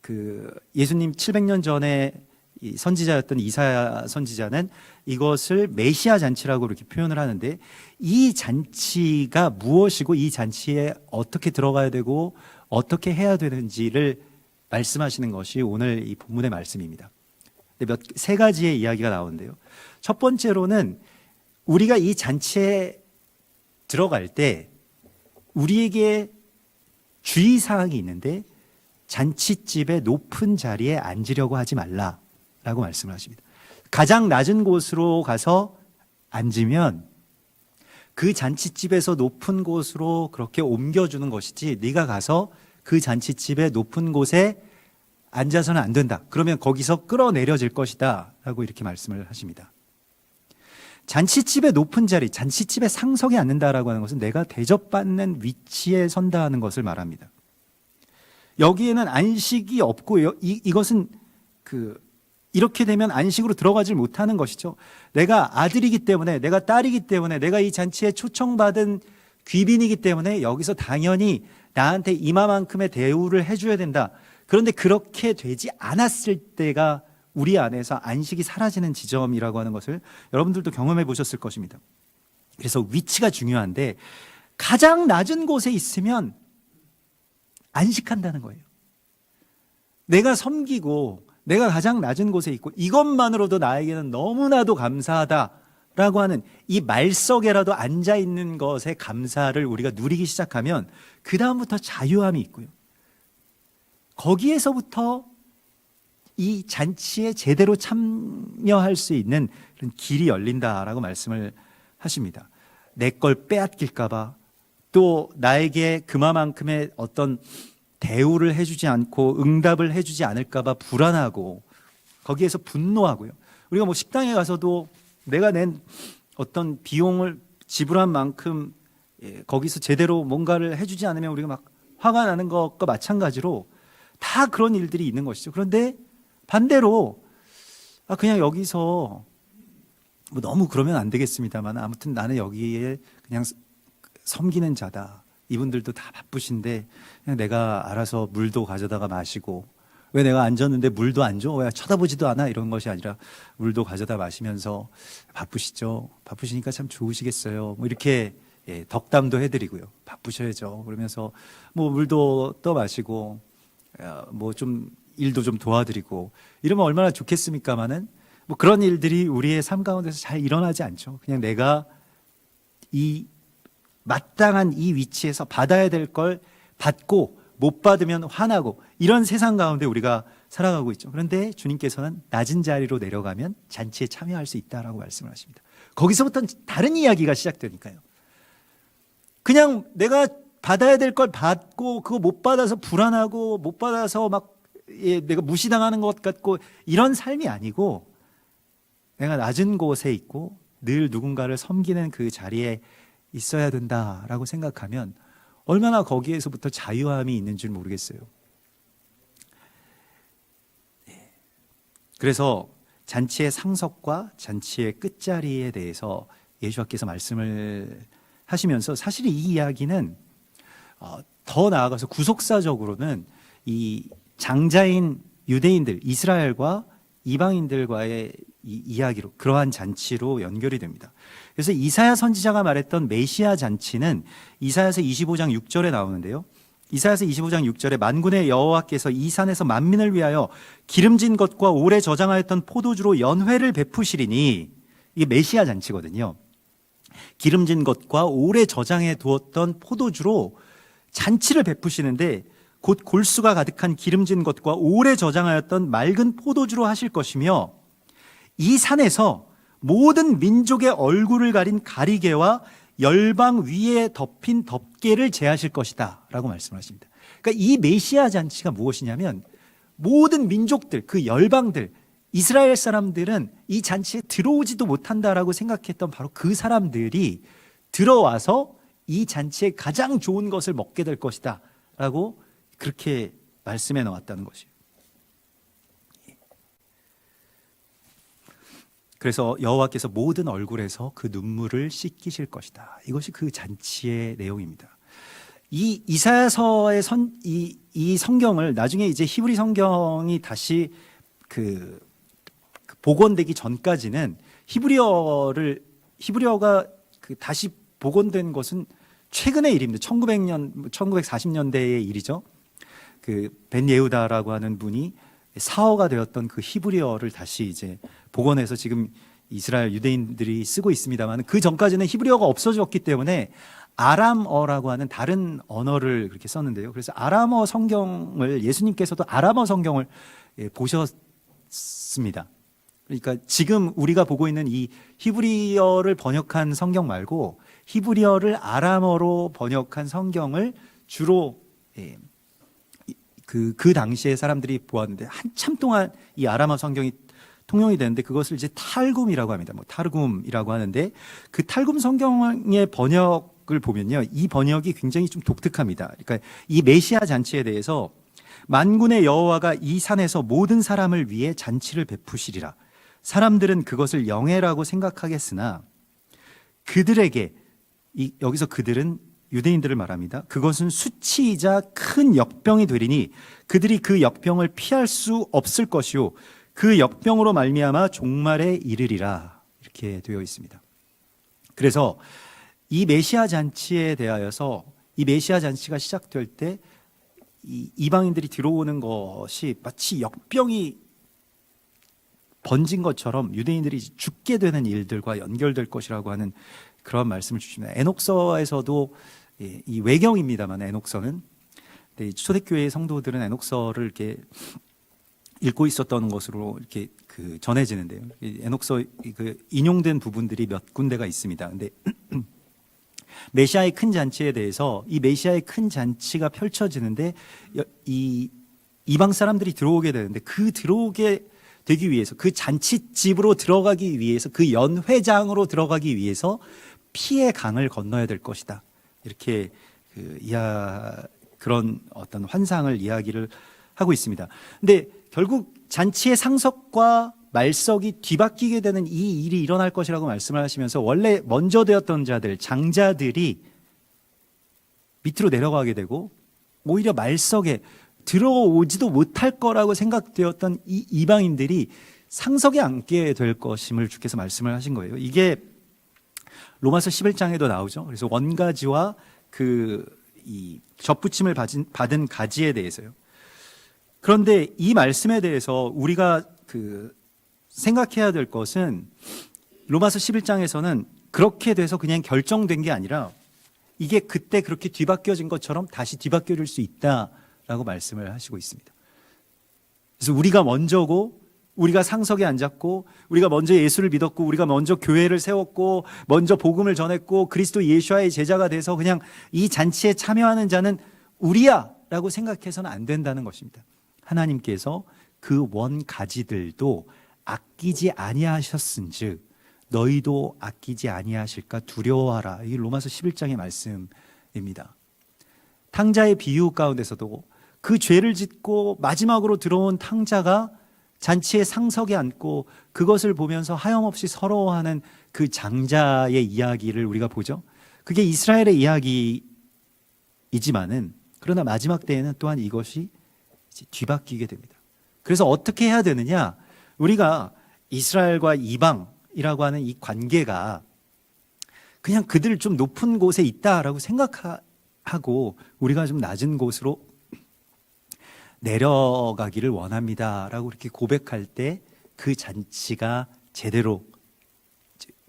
그 예수님 700년 전에 이 선지자였던 이사야 선지자는 이것을 메시아 잔치라고 이렇게 표현을 하는데, 이 잔치가 무엇이고 이 잔치에 어떻게 들어가야 되고 어떻게 해야 되는지를 말씀하시는 것이 오늘 이 본문의 말씀입니다. 세 가지의 이야기가 나오는데요. 첫 번째로는 우리가 이 잔치에 들어갈 때 우리에게 주의사항이 있는데 잔치집의 높은 자리에 앉으려고 하지 말라라고 말씀을 하십니다. 가장 낮은 곳으로 가서 앉으면 그 잔치집에서 높은 곳으로 그렇게 옮겨주는 것이지, 네가 가서 그 잔치집의 높은 곳에 앉아서는 안 된다. 그러면 거기서 끌어내려질 것이다 라고 이렇게 말씀을 하십니다. 잔치집의 높은 자리, 잔치집에 상석에 앉는다라고 하는 것은 내가 대접받는 위치에 선다 하는 것을 말합니다. 여기에는 안식이 없고 이것은 이렇게 되면 안식으로 들어가질 못하는 것이죠. 내가 아들이기 때문에, 내가 딸이기 때문에, 내가 이 잔치에 초청받은 귀빈이기 때문에 여기서 당연히 나한테 이마만큼의 대우를 해줘야 된다. 그런데 그렇게 되지 않았을 때가 우리 안에서 안식이 사라지는 지점이라고 하는 것을 여러분들도 경험해 보셨을 것입니다. 그래서 위치가 중요한데 가장 낮은 곳에 있으면 안식한다는 거예요. 내가 섬기고 내가 가장 낮은 곳에 있고 이것만으로도 나에게는 너무나도 감사하다라고 하는 이 말석에라도 앉아있는 것에 감사를 우리가 누리기 시작하면 그 다음부터 자유함이 있고요. 거기에서부터 이 잔치에 제대로 참여할 수 있는 그런 길이 열린다라고 말씀을 하십니다. 내 걸 빼앗길까 봐, 또 나에게 그만큼의 어떤 대우를 해주지 않고 응답을 해주지 않을까 봐 불안하고 거기에서 분노하고요. 우리가 뭐 식당에 가서도 내가 낸 어떤 비용을 지불한 만큼 거기서 제대로 뭔가를 해주지 않으면 우리가 막 화가 나는 것과 마찬가지로 다 그런 일들이 있는 것이죠. 그런데 반대로 그냥 여기서 뭐 너무 그러면 안 되겠습니다만 아무튼 나는 여기에 그냥 섬기는 자다. 이분들도 다 바쁘신데 그냥 내가 알아서 물도 가져다가 마시고, 왜 내가 앉았는데 물도 안 줘? 왜 쳐다보지도 않아? 이런 것이 아니라 물도 가져다 마시면서 바쁘시죠? 바쁘시니까 참 좋으시겠어요. 뭐 이렇게 덕담도 해드리고요. 바쁘셔야죠. 그러면서 뭐 물도 떠 마시고 뭐 좀 일도 좀 도와드리고 이러면 얼마나 좋겠습니까마는 뭐 그런 일들이 우리의 삶 가운데서 잘 일어나지 않죠. 그냥 내가 이 마땅한 이 위치에서 받아야 될 걸 받고 못 받으면 화나고 이런 세상 가운데 우리가 살아가고 있죠. 그런데 주님께서는 낮은 자리로 내려가면 잔치에 참여할 수 있다라고 말씀을 하십니다. 거기서부터 다른 이야기가 시작되니까요. 그냥 내가 받아야 될 걸 받고 그거 못 받아서 불안하고 못 받아서 막 내가 무시당하는 것 같고 이런 삶이 아니고, 내가 낮은 곳에 있고 늘 누군가를 섬기는 그 자리에 있어야 된다라고 생각하면 얼마나 거기에서부터 자유함이 있는 줄 모르겠어요. 그래서 잔치의 상석과 잔치의 끝자리에 대해서 예수께서 말씀을 하시면서 사실 이 이야기는 더 나아가서 구속사적으로는 이 장자인 유대인들, 이스라엘과 이방인들과의 이 이야기로, 그러한 잔치로 연결이 됩니다. 그래서 이사야 선지자가 말했던 메시아 잔치는 이사야서 25장 6절에 나오는데요. 이사야서 25장 6절에 만군의 여호와께서 이 산에서 만민을 위하여 기름진 것과 오래 저장하였던 포도주로 연회를 베푸시리니, 이게 메시아 잔치거든요. 기름진 것과 오래 저장해 두었던 포도주로 잔치를 베푸시는데, 곧 골수가 가득한 기름진 것과 오래 저장하였던 맑은 포도주로 하실 것이며, 이 산에서 모든 민족의 얼굴을 가린 가리개와 열방 위에 덮인 덮개를 제하실 것이다 라고 말씀하십니다. 그러니까 이 메시아 잔치가 무엇이냐면, 모든 민족들, 그 열방들, 이스라엘 사람들은 이 잔치에 들어오지도 못한다라고 생각했던 바로 그 사람들이 들어와서 이 잔치에 가장 좋은 것을 먹게 될 것이다 라고 그렇게 말씀해 놓았다는 것이에요. 그래서 여호와께서 모든 얼굴에서 그 눈물을 씻기실 것이다. 이것이 그 잔치의 내용입니다. 이 이사야서의 이 성경을 나중에 이제 히브리 성경이 다시 그 복원되기 전까지는 히브리어가 다시 복원된 것은 최근의 일입니다. 1940년대의 일이죠. 그 벤 예후다라고 하는 분이 사어가 되었던 그 히브리어를 다시 이제 복원해서 지금 이스라엘 유대인들이 쓰고 있습니다만, 그 전까지는 히브리어가 없어졌기 때문에 아람어라고 하는 다른 언어를 그렇게 썼는데요. 그래서 아람어 성경을, 예수님께서도 아람어 성경을 보셨습니다. 그러니까 지금 우리가 보고 있는 이 히브리어를 번역한 성경 말고 히브리어를 아람어로 번역한 성경을 주로 그 당시에 사람들이 보았는데, 한참 동안 이 아람어 성경이 통용이 되는데 그것을 이제 탈굼이라고 합니다. 타르굼이라고 하는데, 그 탈굼 성경의 번역을 보면요, 이 번역이 굉장히 좀 독특합니다. 그러니까 이 메시아 잔치에 대해서 만군의 여호와가 이 산에서 모든 사람을 위해 잔치를 베푸시리라. 사람들은 그것을 영예라고 생각하겠으나 그들에게, 여기서 그들은 유대인들을 말합니다. 그것은 수치이자 큰 역병이 되리니 그들이 그 역병을 피할 수 없을 것이요 그 역병으로 말미암아 종말에 이르리라. 이렇게 되어 있습니다. 그래서 이 메시아 잔치에 대하여서, 이 메시아 잔치가 시작될 때 이 이방인들이 들어오는 것이 마치 역병이 번진 것처럼 유대인들이 죽게 되는 일들과 연결될 것이라고 하는 그런 말씀을 주십니다. 에녹서에서도 이 외경입니다만, 에녹서는 초대교회의 성도들은 에녹서를 이렇게 읽고 있었던 것으로 이렇게 전해지는데요. 에녹서 인용된 부분들이 몇 군데가 있습니다. 근데 메시아의 큰 잔치에 대해서, 이 메시아의 큰 잔치가 펼쳐지는데 이 이방 사람들이 들어오게 되는데, 그 들어오게 되기 위해서, 그 잔치집으로 들어가기 위해서, 그 연회장으로 들어가기 위해서 피의 강을 건너야 될 것이다. 이렇게 그런 어떤 환상을 이야기를 하고 있습니다. 근데 결국 잔치의 상석과 말석이 뒤바뀌게 되는 이 일이 일어날 것이라고 말씀을 하시면서, 원래 먼저 되었던 자들, 장자들이 밑으로 내려가게 되고, 오히려 말석에 들어오지도 못할 거라고 생각되었던 이 이방인들이 상석에 앉게 될 것임을 주께서 말씀을 하신 거예요. 이게 로마서 11장에도 나오죠. 그래서 원가지와 이 접붙임을 받은 가지에 대해서요. 그런데 이 말씀에 대해서 우리가 생각해야 될 것은, 로마서 11장에서는 그렇게 돼서 그냥 결정된 게 아니라 이게 그때 그렇게 뒤바뀌어진 것처럼 다시 뒤바뀌어질 수 있다라고 말씀을 하시고 있습니다. 그래서 우리가 먼저고, 우리가 상석에 앉았고, 우리가 먼저 예수를 믿었고, 우리가 먼저 교회를 세웠고, 먼저 복음을 전했고, 그리스도 예수와의 제자가 돼서 그냥 이 잔치에 참여하는 자는 우리야 라고 생각해서는 안 된다는 것입니다. 하나님께서 그 원가지들도 아끼지 아니하셨은즉 너희도 아끼지 아니하실까 두려워하라. 이게 로마서 11장의 말씀입니다. 탕자의 비유 가운데서도 그 죄를 짓고 마지막으로 들어온 탕자가 잔치의 상석에 앉고 그것을 보면서 하염없이 서러워하는 그 장자의 이야기를 우리가 보죠. 그게 이스라엘의 이야기이지만은 그러나 마지막 때에는 또한 이것이 이제 뒤바뀌게 됩니다. 그래서 어떻게 해야 되느냐? 우리가 이스라엘과 이방이라고 하는 이 관계가 그냥 그들 좀 높은 곳에 있다라고 생각하고 우리가 좀 낮은 곳으로 내려가기를 원합니다라고 이렇게 고백할 때 그 잔치가 제대로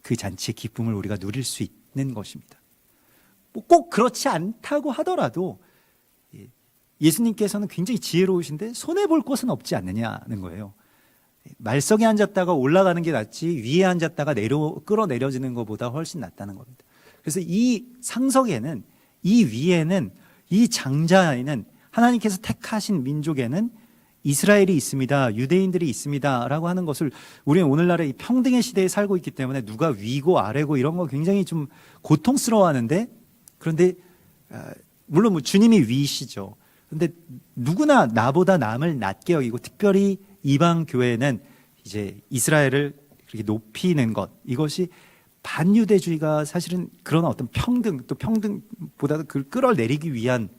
그 잔치의 기쁨을 우리가 누릴 수 있는 것입니다. 뭐 꼭 그렇지 않다고 하더라도 예수님께서는 굉장히 지혜로우신데 손해볼 것은 없지 않느냐는 거예요. 말석에 앉았다가 올라가는 게 낫지 위에 앉았다가 끌어내려지는 것보다 훨씬 낫다는 겁니다. 그래서 이 상석에는, 이 위에는, 이 장자에는, 하나님께서 택하신 민족에는 이스라엘이 있습니다, 유대인들이 있습니다 라고 하는 것을, 우리는 오늘날의 이 평등의 시대에 살고 있기 때문에 누가 위고 아래고 이런 거 굉장히 좀 고통스러워하는데, 그런데 물론 뭐 주님이 위이시죠. 그런데 누구나 나보다 남을 낮게 여기고, 특별히 이방 교회는 이제 이스라엘을 그렇게 높이는 것, 이것이 반유대주의가 사실은 그런 어떤 평등, 또 평등보다도 그걸 끌어내리기 위한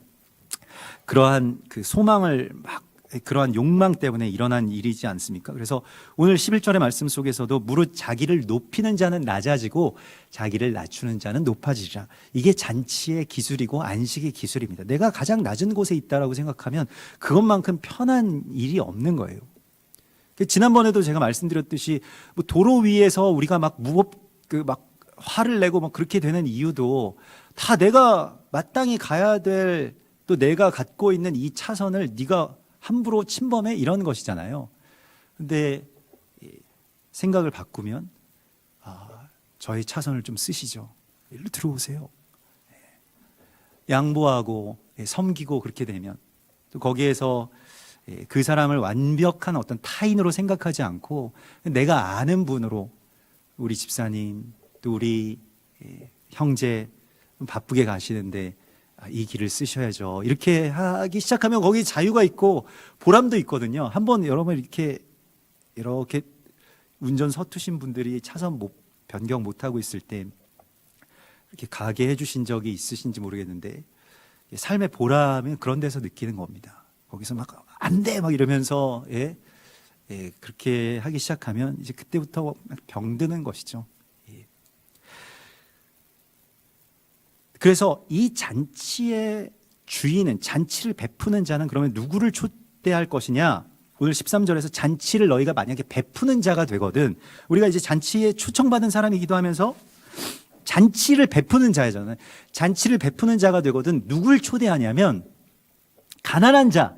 그러한 그 소망을 그러한 욕망 때문에 일어난 일이지 않습니까? 그래서 오늘 11절의 말씀 속에서도 무릇 자기를 높이는 자는 낮아지고 자기를 낮추는 자는 높아지리라. 이게 잔치의 기술이고 안식의 기술입니다. 내가 가장 낮은 곳에 있다라고 생각하면 그것만큼 편한 일이 없는 거예요. 지난번에도 제가 말씀드렸듯이 뭐 도로 위에서 우리가 막 화를 내고 막 그렇게 되는 이유도 다 내가 마땅히 가야 될, 또 내가 갖고 있는 이 차선을 네가 함부로 침범해, 이런 것이잖아요. 근데 생각을 바꾸면 저의 차선을 좀 쓰시죠. 일로 들어오세요. 양보하고 섬기고 그렇게 되면 또 거기에서 그 사람을 완벽한 어떤 타인으로 생각하지 않고 내가 아는 분으로, 우리 집사님 또 우리 형제 바쁘게 가시는데 이 길을 쓰셔야죠, 이렇게 하기 시작하면 거기 자유가 있고 보람도 있거든요. 한번 여러분 이렇게 운전 서투신 분들이 차선 변경 못하고 있을 때 이렇게 가게 해주신 적이 있으신지 모르겠는데, 삶의 보람은 그런 데서 느끼는 겁니다. 거기서 막 안 돼 막 이러면서 그렇게 하기 시작하면 이제 그때부터 병드는 것이죠. 그래서 이 잔치의 주인은, 잔치를 베푸는 자는 그러면 누구를 초대할 것이냐? 오늘 13절에서 잔치를 너희가 만약에 베푸는 자가 되거든, 우리가 이제 잔치에 초청받은 사람이기도 하면서 잔치를 베푸는 자잖아요. 잔치를 베푸는 자가 되거든 누굴 초대하냐면 가난한 자,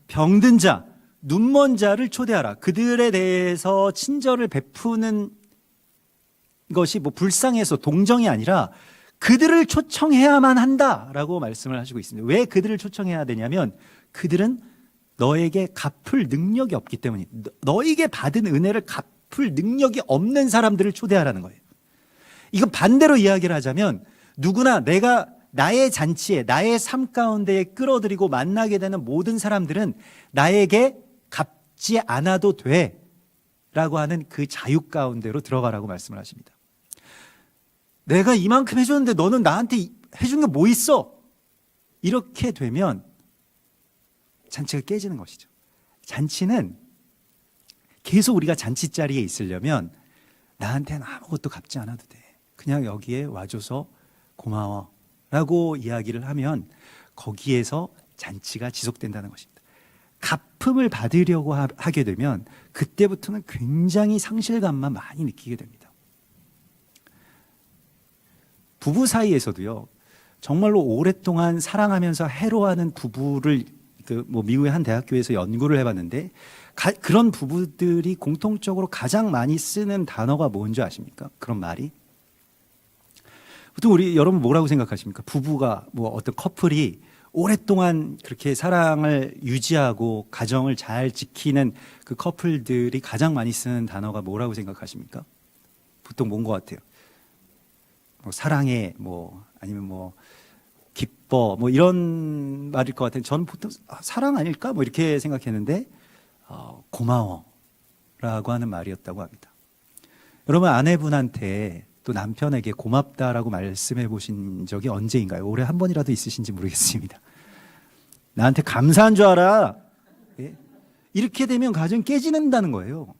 병든 자, 눈먼 자를 초대하라. 그들에 대해서 친절을 베푸는 것이 뭐 불쌍해서 동정이 아니라 그들을 초청해야만 한다라고 말씀을 하시고 있습니다. 왜 그들을 초청해야 되냐면 그들은 너에게 갚을 능력이 없기 때문이다. 너에게 받은 은혜를 갚을 능력이 없는 사람들을 초대하라는 거예요. 이건 반대로 이야기를 하자면 누구나 내가 나의 잔치에, 나의 삶 가운데에 끌어들이고 만나게 되는 모든 사람들은 나에게 갚지 않아도 돼 라고 하는 그 자유 가운데로 들어가라고 말씀을 하십니다. 내가 이만큼 해줬는데 너는 나한테 해준 게 뭐 있어? 이렇게 되면 잔치가 깨지는 것이죠. 잔치는 계속 우리가 잔치 자리에 있으려면 나한테는 아무것도 갚지 않아도 돼, 그냥 여기에 와줘서 고마워 라고 이야기를 하면 거기에서 잔치가 지속된다는 것입니다. 갚음을 받으려고 하게 되면 그때부터는 굉장히 상실감만 많이 느끼게 됩니다. 부부 사이에서도요, 정말로 오랫동안 사랑하면서 해로하는 부부를 미국의 한 대학교에서 연구를 해봤는데 그런 부부들이 공통적으로 가장 많이 쓰는 단어가 뭔지 아십니까? 그런 말이 보통 우리 여러분 뭐라고 생각하십니까? 부부가 뭐 어떤 커플이 오랫동안 그렇게 사랑을 유지하고 가정을 잘 지키는 그 커플들이 가장 많이 쓰는 단어가 뭐라고 생각하십니까? 보통 뭔 것 같아요? 뭐 사랑해, 뭐 아니면 뭐 기뻐, 뭐 이런 말일 것 같아요. 저는 보통 사랑 아닐까? 뭐 이렇게 생각했는데 고마워, 라고 하는 말이었다고 합니다. 여러분, 아내분한테 또 남편에게 고맙다라고 말씀해 보신 적이 언제인가요? 올해 한 번이라도 있으신지 모르겠습니다. 나한테 감사한 줄 알아. 예? 이렇게 되면 가정이 깨지는다는 거예요.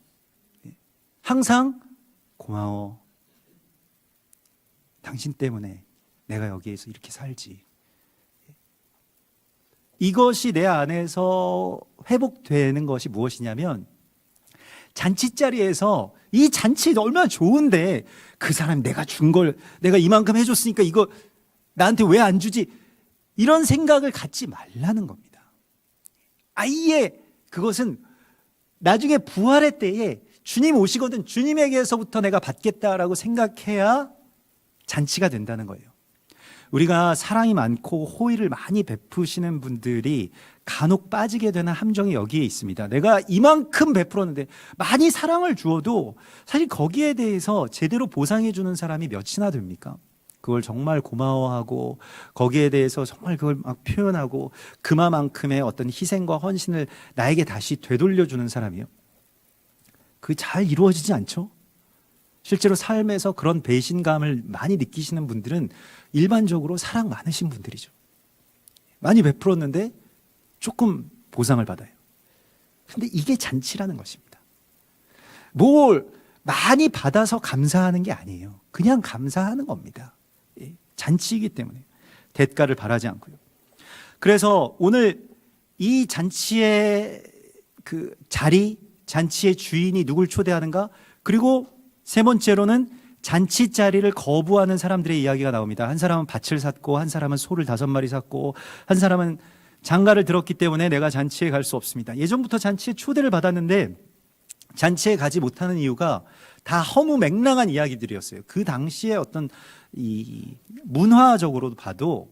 예? 항상 고마워. 당신 때문에 내가 여기에서 이렇게 살지. 예? 이것이 내 안에서 회복되는 것이 무엇이냐면, 잔치자리에서 이 잔치 얼마나 좋은데 그 사람이 내가 준 걸 내가 이만큼 해줬으니까 이거 나한테 왜 안 주지? 이런 생각을 갖지 말라는 겁니다. 아예 그것은 나중에 부활의 때에 주님 오시거든 주님에게서부터 내가 받겠다라고 생각해야 잔치가 된다는 거예요. 우리가 사랑이 많고 호의를 많이 베푸시는 분들이 간혹 빠지게 되는 함정이 여기에 있습니다. 내가 이만큼 베풀었는데 많이 사랑을 주어도 사실 거기에 대해서 제대로 보상해 주는 사람이 몇이나 됩니까? 그걸 정말 고마워하고 거기에 대해서 정말 그걸 막 표현하고 그만큼의 어떤 희생과 헌신을 나에게 다시 되돌려 주는 사람이요. 그게 잘 이루어지지 않죠? 실제로 삶에서 그런 배신감을 많이 느끼시는 분들은 일반적으로 사랑 많으신 분들이죠. 많이 베풀었는데 조금 보상을 받아요. 근데 이게 잔치라는 것입니다. 뭘 많이 받아서 감사하는 게 아니에요. 그냥 감사하는 겁니다. 잔치이기 때문에 대가를 바라지 않고요. 그래서 오늘 이 잔치의 그 자리, 잔치의 주인이 누굴 초대하는가? 그리고 세 번째로는 잔치 자리를 거부하는 사람들의 이야기가 나옵니다. 한 사람은 밭을 샀고, 한 사람은 소를 5마리 샀고, 한 사람은 장가를 들었기 때문에 내가 잔치에 갈 수 없습니다. 예전부터 잔치에 초대를 받았는데 잔치에 가지 못하는 이유가 다 허무맹랑한 이야기들이었어요. 그 당시에 어떤 이 문화적으로도 봐도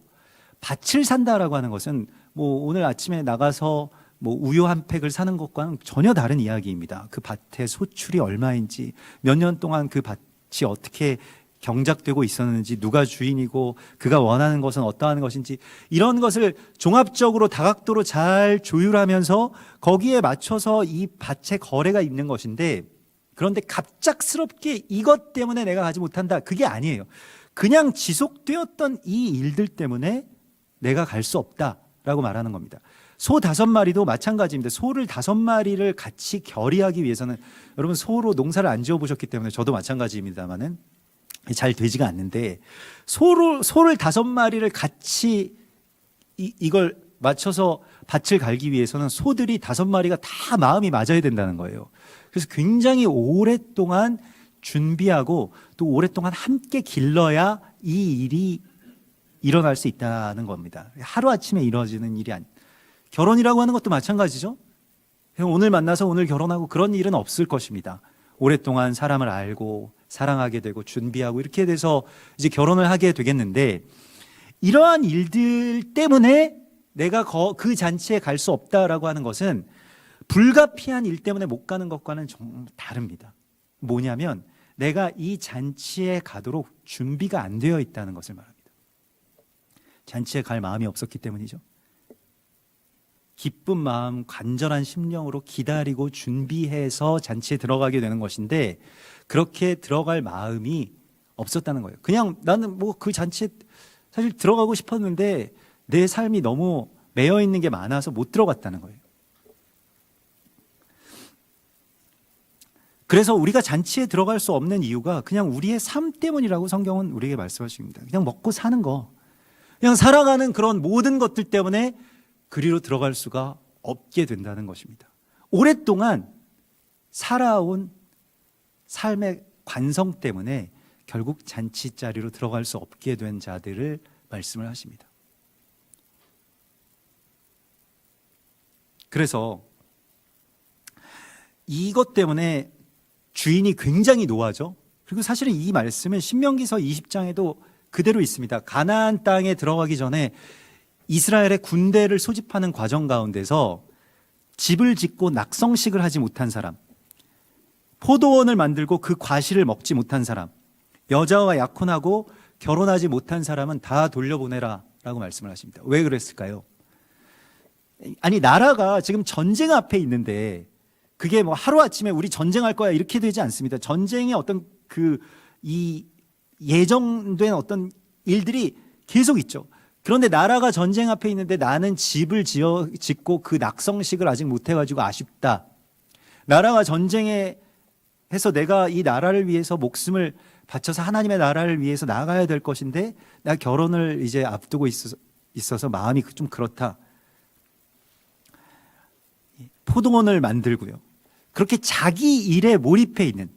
밭을 산다라고 하는 것은 뭐 오늘 아침에 나가서 뭐 우유 한 팩을 사는 것과는 전혀 다른 이야기입니다. 그 밭의 소출이 얼마인지, 몇 년 동안 그 밭이 어떻게 경작되고 있었는지, 누가 주인이고 그가 원하는 것은 어떠한 것인지, 이런 것을 종합적으로 다각도로 잘 조율하면서 거기에 맞춰서 이 밭의 거래가 있는 것인데, 그런데 갑작스럽게 이것 때문에 내가 가지 못한다, 그게 아니에요. 그냥 지속되었던 이 일들 때문에 내가 갈 수 없다라고 말하는 겁니다. 소 5마리도 마찬가지입니다. 소를 5마리를 같이 결의하기 위해서는, 여러분 소로 농사를 안 지어 보셨기 때문에 저도 마찬가지입니다만은 잘 되지가 않는데, 소를 5마리를 같이 이걸 맞춰서 밭을 갈기 위해서는 소들이 5마리가 다 마음이 맞아야 된다는 거예요. 그래서 굉장히 오랫동안 준비하고 또 오랫동안 함께 길러야 이 일이 일어날 수 있다는 겁니다. 하루아침에 이루어지는 일이 아니에요. 결혼이라고 하는 것도 마찬가지죠. 오늘 만나서 오늘 결혼하고 그런 일은 없을 것입니다. 오랫동안 사람을 알고 사랑하게 되고 준비하고 이렇게 돼서 이제 결혼을 하게 되겠는데, 이러한 일들 때문에 내가 그 잔치에 갈 수 없다라고 하는 것은 불가피한 일 때문에 못 가는 것과는 좀 다릅니다. 뭐냐면 내가 이 잔치에 가도록 준비가 안 되어 있다는 것을 말합니다. 잔치에 갈 마음이 없었기 때문이죠. 기쁜 마음, 간절한 심령으로 기다리고 준비해서 잔치에 들어가게 되는 것인데, 그렇게 들어갈 마음이 없었다는 거예요. 그냥 나는 뭐 그 잔치에 사실 들어가고 싶었는데 내 삶이 너무 매여 있는 게 많아서 못 들어갔다는 거예요. 그래서 우리가 잔치에 들어갈 수 없는 이유가 그냥 우리의 삶 때문이라고 성경은 우리에게 말씀하십니다. 그냥 먹고 사는 거, 그냥 살아가는 그런 모든 것들 때문에 그리로 들어갈 수가 없게 된다는 것입니다. 오랫동안 살아온 삶의 관성 때문에 결국 잔치 자리로 들어갈 수 없게 된 자들을 말씀을 하십니다. 그래서 이것 때문에 주인이 굉장히 노하죠. 그리고 사실은 이 말씀은 신명기서 20장에도 그대로 있습니다. 가나안 땅에 들어가기 전에 이스라엘의 군대를 소집하는 과정 가운데서 집을 짓고 낙성식을 하지 못한 사람, 포도원을 만들고 그 과실을 먹지 못한 사람, 여자와 약혼하고 결혼하지 못한 사람은 다 돌려보내라 라고 말씀을 하십니다. 왜 그랬을까요? 아니, 나라가 지금 전쟁 앞에 있는데 그게 뭐 하루아침에 우리 전쟁할 거야 이렇게 되지 않습니다. 전쟁의 어떤 이 예정된 어떤 일들이 계속 있죠. 그런데 나라가 전쟁 앞에 있는데 나는 집을 짓고 그 낙성식을 아직 못 해가지고 아쉽다. 나라가 전쟁에 해서 내가 이 나라를 위해서 목숨을 바쳐서 하나님의 나라를 위해서 나가야 될 것인데 나 결혼을 이제 앞두고 있어서 마음이 좀 그렇다. 포도원을 만들고요. 그렇게 자기 일에 몰입해 있는,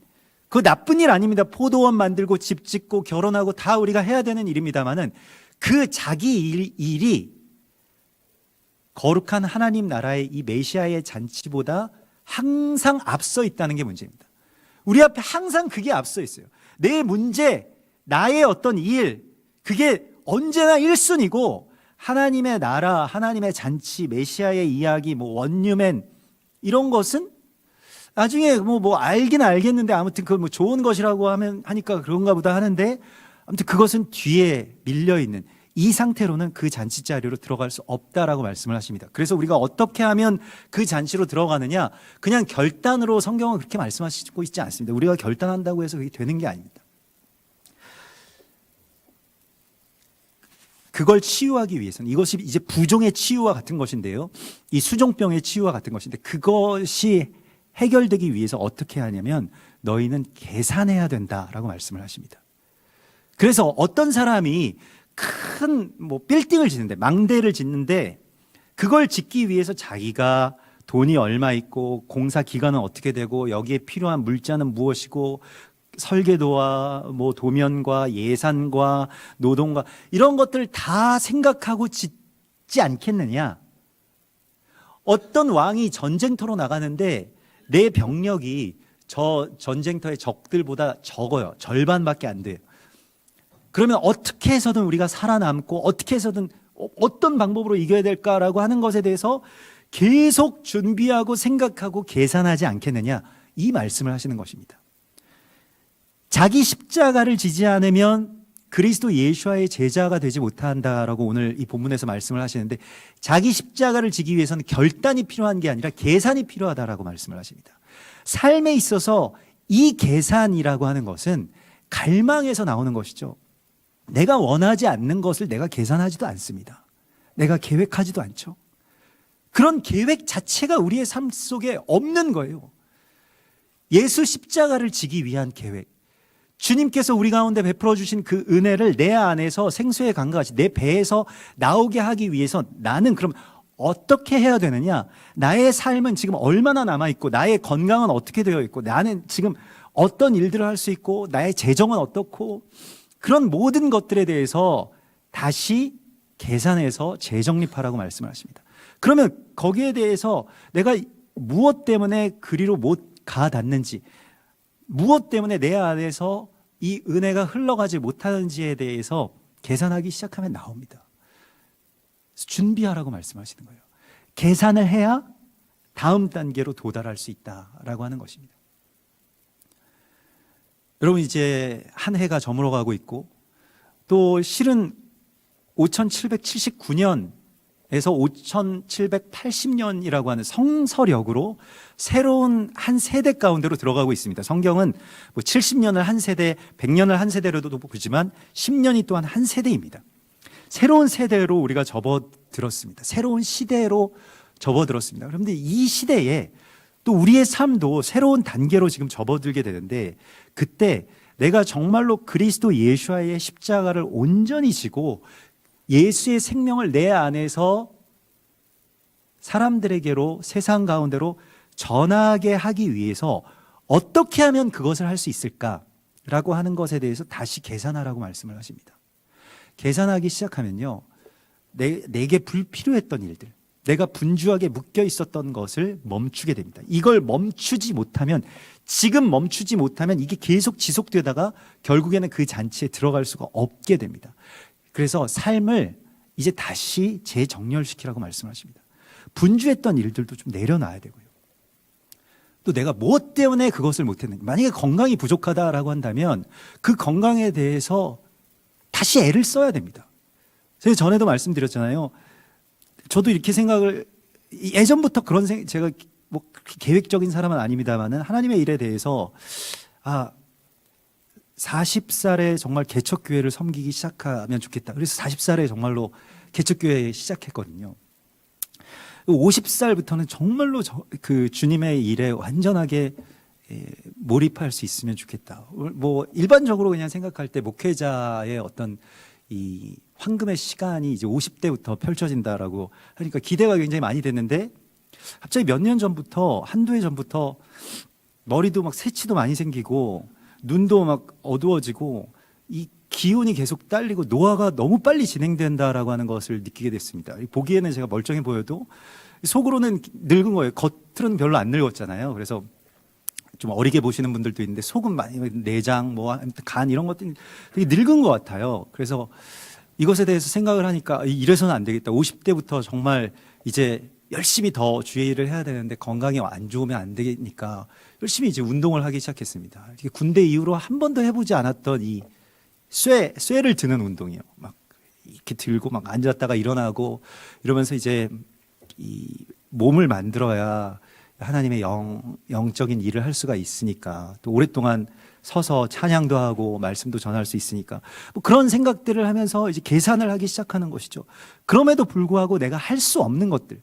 그 나쁜 일 아닙니다. 포도원 만들고 집 짓고 결혼하고 다 우리가 해야 되는 일입니다만은 그 자기 일이 거룩한 하나님 나라의 이 메시아의 잔치보다 항상 앞서 있다는 게 문제입니다. 우리 앞에 항상 그게 앞서 있어요. 내 문제, 나의 어떤 일, 그게 언제나 1순위고 하나님의 나라, 하나님의 잔치, 메시아의 이야기, 뭐 원유맨 이런 것은 나중에 뭐 알긴 알겠는데 아무튼 그 뭐 좋은 것이라고 하니까 그런가 보다 하는데 아무튼 그것은 뒤에 밀려 있는 이 상태로는 그 잔치 자리로 들어갈 수 없다라고 말씀을 하십니다. 그래서 우리가 어떻게 하면 그 잔치로 들어가느냐? 그냥 결단으로 성경은 그렇게 말씀하시고 있지 않습니다. 우리가 결단한다고 해서 그게 되는 게 아닙니다. 그걸 치유하기 위해서는 이것이 이제 부종의 치유와 같은 것인데요. 이 수종병의 치유와 같은 것인데 그것이 해결되기 위해서 어떻게 하냐면 너희는 계산해야 된다라고 말씀을 하십니다. 그래서 어떤 사람이 큰 뭐 빌딩을 짓는데 망대를 짓는데 그걸 짓기 위해서 자기가 돈이 얼마 있고 공사 기간은 어떻게 되고 여기에 필요한 물자는 무엇이고 설계도와 뭐 도면과 예산과 노동과 이런 것들을 다 생각하고 짓지 않겠느냐? 어떤 왕이 전쟁터로 나가는데 내 병력이 저 전쟁터의 적들보다 적어요. 절반밖에 안 돼요. 그러면 어떻게 해서든 우리가 살아남고 어떻게 해서든 어떤 방법으로 이겨야 될까라고 하는 것에 대해서 계속 준비하고 생각하고 계산하지 않겠느냐? 이 말씀을 하시는 것입니다. 자기 십자가를 지지 않으면 그리스도 예수와의 제자가 되지 못한다라고 오늘 이 본문에서 말씀을 하시는데 자기 십자가를 지기 위해서는 결단이 필요한 게 아니라 계산이 필요하다라고 말씀을 하십니다. 삶에 있어서 이 계산이라고 하는 것은 갈망에서 나오는 것이죠. 내가 원하지 않는 것을 내가 계산하지도 않습니다. 내가 계획하지도 않죠. 그런 계획 자체가 우리의 삶 속에 없는 거예요. 예수 십자가를 지기 위한 계획. 주님께서 우리 가운데 베풀어 주신 그 은혜를 내 안에서 생수의 강과 같이 내 배에서 나오게 하기 위해서 나는 그럼 어떻게 해야 되느냐? 나의 삶은 지금 얼마나 남아있고 나의 건강은 어떻게 되어 있고 나는 지금 어떤 일들을 할 수 있고 나의 재정은 어떻고 그런 모든 것들에 대해서 다시 계산해서 재정립하라고 말씀을 하십니다. 그러면 거기에 대해서 내가 무엇 때문에 그리로 못 가닿는지 무엇 때문에 내 안에서 이 은혜가 흘러가지 못하는지에 대해서 계산하기 시작하면 나옵니다. 준비하라고 말씀하시는 거예요. 계산을 해야 다음 단계로 도달할 수 있다라고 하는 것입니다. 여러분 이제 한 해가 저물어가고 있고 또 실은 5779년에서 5780년이라고 하는 성서력으로 새로운 한 세대 가운데로 들어가고 있습니다. 성경은 뭐 70년을 한 세대, 100년을 한 세대로도 보지만 10년이 또한 한 세대입니다. 새로운 세대로 우리가 접어들었습니다. 새로운 시대로 접어들었습니다. 그런데 이 시대에 또 우리의 삶도 새로운 단계로 지금 접어들게 되는데 그때 내가 정말로 그리스도 예수와의 십자가를 온전히 지고 예수의 생명을 내 안에서 사람들에게로 세상 가운데로 전하게 하기 위해서 어떻게 하면 그것을 할 수 있을까라고 하는 것에 대해서 다시 계산하라고 말씀을 하십니다. 계산하기 시작하면요, 내게 불필요했던 일들, 내가 분주하게 묶여 있었던 것을 멈추게 됩니다. 이걸 멈추지 못하면, 지금 멈추지 못하면 이게 계속 지속되다가 결국에는 그 잔치에 들어갈 수가 없게 됩니다. 그래서 삶을 이제 다시 재정렬시키라고 말씀하십니다. 분주했던 일들도 좀 내려놔야 되고요. 또 내가 무엇 때문에 그것을 못했는지, 만약에 건강이 부족하다라고 한다면 그 건강에 대해서 다시 애를 써야 됩니다. 제가 전에도 말씀드렸잖아요. 저도 이렇게 생각을, 예전부터 그런 제가 뭐 그렇게 계획적인 사람은 아닙니다만은 하나님의 일에 대해서 40살에 정말 개척교회를 섬기기 시작하면 좋겠다. 그래서 40살에 정말로 개척교회 시작했거든요. 50살부터는 정말로 그 주님의 일에 완전하게 몰입할 수 있으면 좋겠다. 뭐 일반적으로 그냥 생각할 때 목회자의 어떤 이 황금의 시간이 이제 50대부터 펼쳐진다라고 하니까 기대가 굉장히 많이 됐는데 갑자기 몇 년 전부터 한두 해 전부터 머리도 막 새치도 많이 생기고 눈도 막 어두워지고 이 기운이 계속 딸리고 노화가 너무 빨리 진행된다라고 하는 것을 느끼게 됐습니다. 보기에는 제가 멀쩡해 보여도 속으로는 늙은 거예요. 겉으로는 별로 안 늙었잖아요. 그래서 좀 어리게 보시는 분들도 있는데 속은 많이 내장, 뭐 간 이런 것들이 되게 늙은 것 같아요. 그래서 이것에 대해서 생각을 하니까 이래서는 안 되겠다. 50대부터 정말 이제 열심히 더 주의 일을 해야 되는데 건강이 안 좋으면 안 되니까 열심히 이제 운동을 하기 시작했습니다. 군대 이후로 한 번도 해보지 않았던 이 쇠를 드는 운동이요. 막 이렇게 들고 막 앉았다가 일어나고 이러면서 이제 이 몸을 만들어야 하나님의 영적인 일을 할 수가 있으니까 또 오랫동안 서서 찬양도 하고 말씀도 전할 수 있으니까 뭐 그런 생각들을 하면서 이제 계산을 하기 시작하는 것이죠. 그럼에도 불구하고 내가 할 수 없는 것들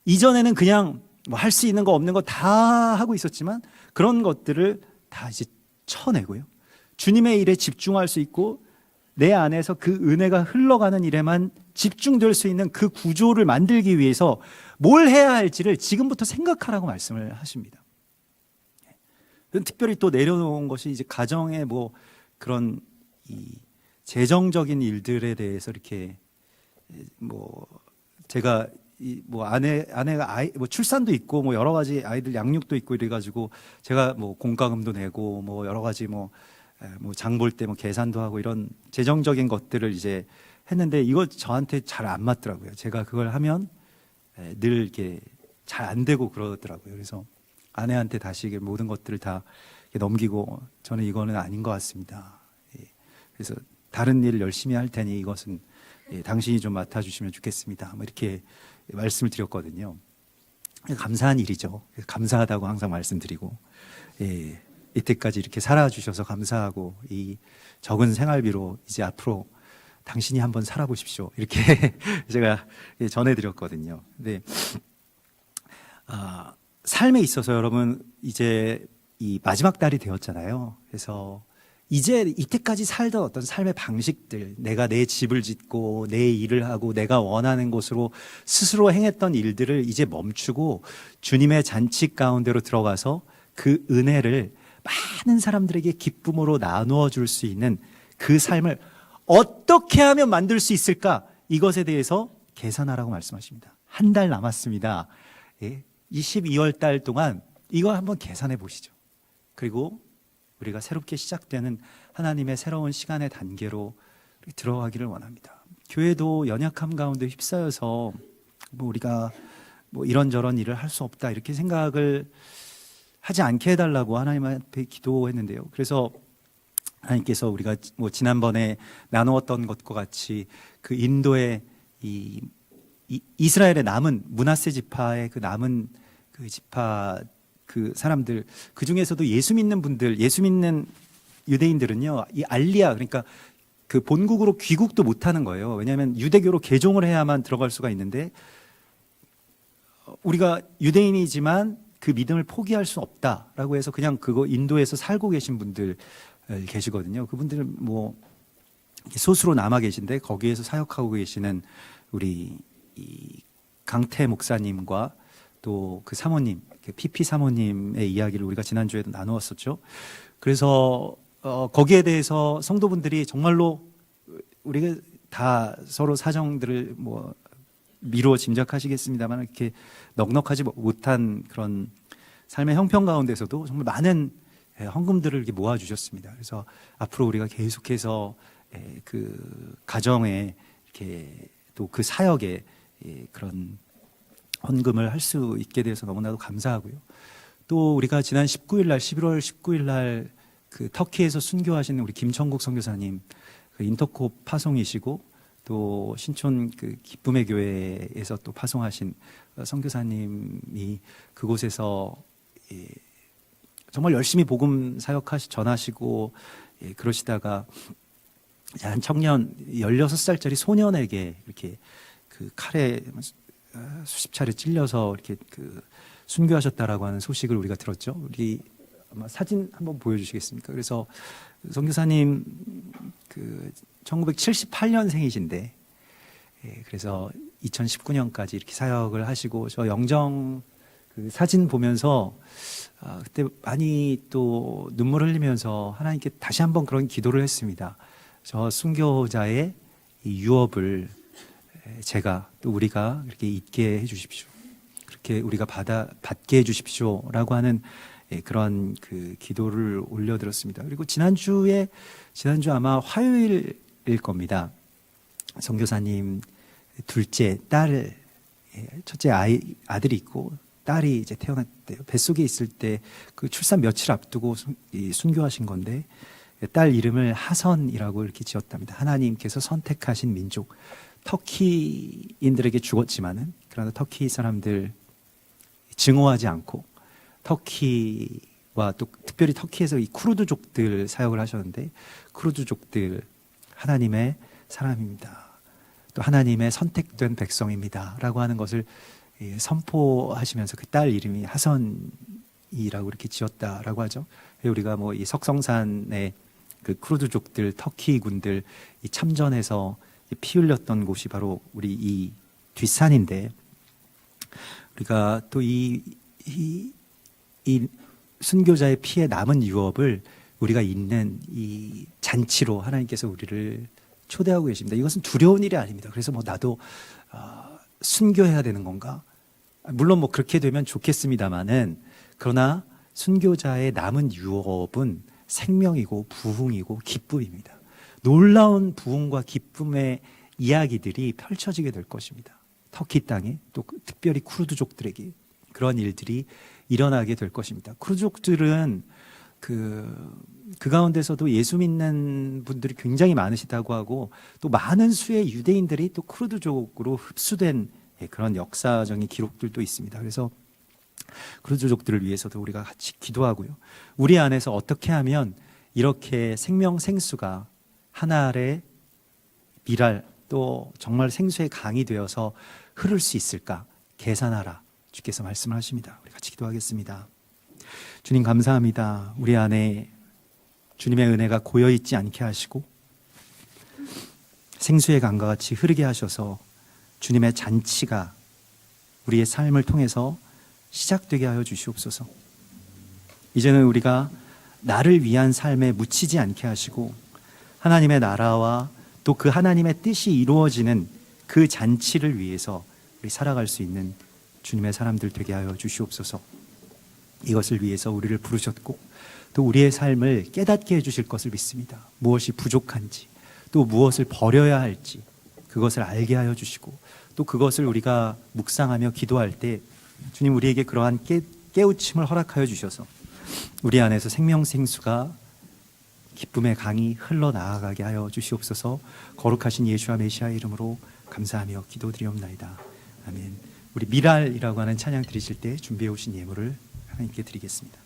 이전에는 그냥 뭐 할 수 있는 거 없는 거 다 하고 있었지만 그런 것들을 다 이제 쳐내고요. 주님의 일에 집중할 수 있고 내 안에서 그 은혜가 흘러가는 일에만 집중될 수 있는 그 구조를 만들기 위해서 뭘 해야 할지를 지금부터 생각하라고 말씀을 하십니다. 특별히 또 내려놓은 것이 이제 가정의 뭐 그런 이 재정적인 일들에 대해서 이렇게 뭐 제가 뭐 아내가 뭐 출산도 있고 뭐 여러 가지 아이들 양육도 있고 이래가지고 제가 뭐 공과금도 내고 뭐 여러 가지 뭐 장 볼 때 뭐 계산도 하고 이런 재정적인 것들을 이제 했는데 이거 저한테 잘 안 맞더라고요. 제가 그걸 하면 늘 이렇게 잘 안 되고 그러더라고요. 그래서 아내한테 다시 모든 것들을 다 넘기고 저는 이거는 아닌 것 같습니다. 그래서 다른 일을 열심히 할 테니 이것은 당신이 좀 맡아주시면 좋겠습니다. 뭐 이렇게 말씀을 드렸거든요. 감사한 일이죠. 감사하다고 항상 말씀드리고 이때까지 이렇게 살아주셔서 감사하고 이 적은 생활비로 이제 앞으로 당신이 한번 살아보십시오. 이렇게 제가 전해드렸거든요. 근데 삶에 있어서 여러분 이제 이 마지막 달이 되었잖아요. 그래서 이제 이때까지 살던 어떤 삶의 방식들, 내가 내 집을 짓고 내 일을 하고 내가 원하는 곳으로 스스로 행했던 일들을 이제 멈추고 주님의 잔치 가운데로 들어가서 그 은혜를 많은 사람들에게 기쁨으로 나누어 줄 수 있는 그 삶을 어떻게 하면 만들 수 있을까? 이것에 대해서 계산하라고 말씀하십니다. 한 달 남았습니다. 이 12월 달 동안 이거 한번 계산해 보시죠. 그리고 우리가 새롭게 시작되는 하나님의 새로운 시간의 단계로 들어가기를 원합니다. 교회도 연약함 가운데 휩싸여서 뭐 우리가 뭐 이런저런 일을 할 수 없다 이렇게 생각을 하지 않게 해달라고 하나님 앞에 기도했는데요. 그래서 하나님께서 우리가 뭐 지난번에 나누었던 것과 같이 그 인도의 이 이스라엘의 남은 므낫세 지파의 그 남은 그 지파 그 사람들 그 중에서도 예수 믿는 분들, 예수 믿는 유대인들은요, 이 알리야 그러니까 그 본국으로 귀국도 못하는 거예요. 왜냐하면 유대교로 개종을 해야만 들어갈 수가 있는데 우리가 유대인이지만 그 믿음을 포기할 수 없다라고 해서 그냥 그거 인도에서 살고 계신 분들 계시거든요. 그분들은 뭐 소수로 남아 계신데 거기에서 사역하고 계시는 우리 이 강태 목사님과 또 그 사모님, 피피 사모님의 이야기를 우리가 지난주에도 나누었었죠. 그래서 거기에 대해서 성도분들이 정말로 우리가 다 서로 사정들을 뭐 미루어 짐작하시겠습니다만 이렇게 넉넉하지 못한 그런 삶의 형편 가운데서도 정말 많은 헌금들을 이렇게 모아주셨습니다. 그래서 앞으로 우리가 계속해서 그 가정에 이렇게 또 그 사역에 그런 헌금을 할 수 있게 돼서 너무나도 감사하고요. 또 우리가 지난 19일 날 11월 19일 날 그 터키에서 순교하시는 우리 김천국 선교사님 그 인터콥 파송이시고 또 신촌 그 기쁨의 교회에서 또 파송하신 선교사님이 그곳에서 정말 열심히 복음 전하시고 그러시다가 한 청년 16살짜리 소년에게 이렇게 그 칼에 수십 차례 찔려서 이렇게 그 순교하셨다라고 하는 소식을 우리가 들었죠. 우리 아마 사진 한번 보여주시겠습니까? 그래서 선교사님 그 1978년생이신데 그래서 2019년까지 이렇게 사역을 하시고 저 영정 그 사진 보면서 그때 많이 또 눈물 흘리면서 하나님께 다시 한번 그런 기도를 했습니다. 저 순교자의 이 유업을 제가 또 우리가 이렇게 잊게 해주십시오. 그렇게 우리가 받게 해주십시오라고 하는 그런 그 기도를 올려드렸습니다. 그리고 지난주 아마 화요일일 겁니다. 선교사님 둘째 딸, 첫째 아들이 있고 딸이 이제 태어났대요. 뱃속에 있을 때 그 출산 며칠 앞두고 순교하신 건데 딸 이름을 하선이라고 이렇게 지었답니다. 하나님께서 선택하신 민족. 터키인들에게 죽었지만은 그러나 터키 사람들 증오하지 않고 터키와 또 특별히 터키에서 이 쿠르드족들 사역을 하셨는데 쿠르드족들 하나님의 사람입니다. 또 하나님의 선택된 백성입니다. 라고 하는 것을 선포하시면서 그 딸 이름이 하선이라고 이렇게 지었다라고 하죠. 우리가 뭐 이 석성산의 그 쿠르드족들 터키군들 이 참전해서 피 흘렸던 곳이 바로 우리 이 뒷산인데 우리가 또 이 순교자의 피에 남은 유업을 우리가 있는 이 잔치로 하나님께서 우리를 초대하고 계십니다. 이것은 두려운 일이 아닙니다. 그래서 뭐 나도 순교해야 되는 건가? 물론 뭐 그렇게 되면 좋겠습니다만은 그러나 순교자의 남은 유업은 생명이고 부흥이고 기쁨입니다. 놀라운 부흥과 기쁨의 이야기들이 펼쳐지게 될 것입니다. 터키 땅에 또 특별히 쿠르드족들에게 그런 일들이 일어나게 될 것입니다. 쿠르드족들은 그 가운데서도 예수 믿는 분들이 굉장히 많으시다고 하고 또 많은 수의 유대인들이 또 쿠르드족으로 흡수된 그런 역사적인 기록들도 있습니다. 그래서 쿠르드족들을 위해서도 우리가 같이 기도하고요. 우리 안에서 어떻게 하면 이렇게 생명 생수가 하나의 미랄 또 정말 생수의 강이 되어서 흐를 수 있을까 계산하라 주께서 말씀을 하십니다. 우리 같이 기도하겠습니다. 주님 감사합니다. 우리 안에 주님의 은혜가 고여있지 않게 하시고 생수의 강과 같이 흐르게 하셔서 주님의 잔치가 우리의 삶을 통해서 시작되게 하여 주시옵소서. 이제는 우리가 나를 위한 삶에 묻히지 않게 하시고 하나님의 나라와 또 그 하나님의 뜻이 이루어지는 그 잔치를 위해서 우리 살아갈 수 있는 주님의 사람들 되게 하여 주시옵소서. 이것을 위해서 우리를 부르셨고 또 우리의 삶을 깨닫게 해주실 것을 믿습니다. 무엇이 부족한지 또 무엇을 버려야 할지 그것을 알게 하여 주시고 또 그것을 우리가 묵상하며 기도할 때 주님 우리에게 그러한 깨우침을 허락하여 주셔서 우리 안에서 생명생수가 기쁨의 강이 흘러나아가게 하여 주시옵소서. 거룩하신 예수와 메시아의 이름으로 감사하며 기도드리옵나이다. 아멘. 우리 미랄이라고 하는 찬양 드리실 때 준비해 오신 예물을 하나님께 드리겠습니다.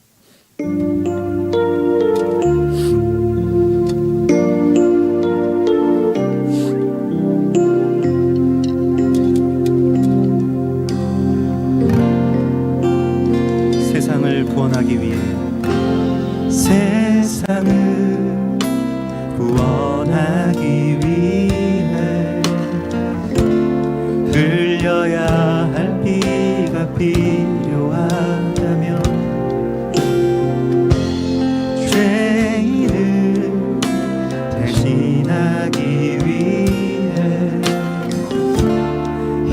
세상을 구원하기 위해 세상을 구원하기 위해 흘려야 할 피가 필요하다면 죄인을 대신하기 위해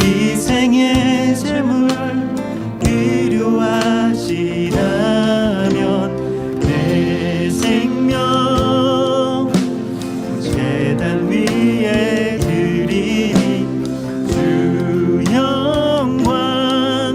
희생의 제물 필요하시다면 내 생명 제단 위에 드리니 주 영광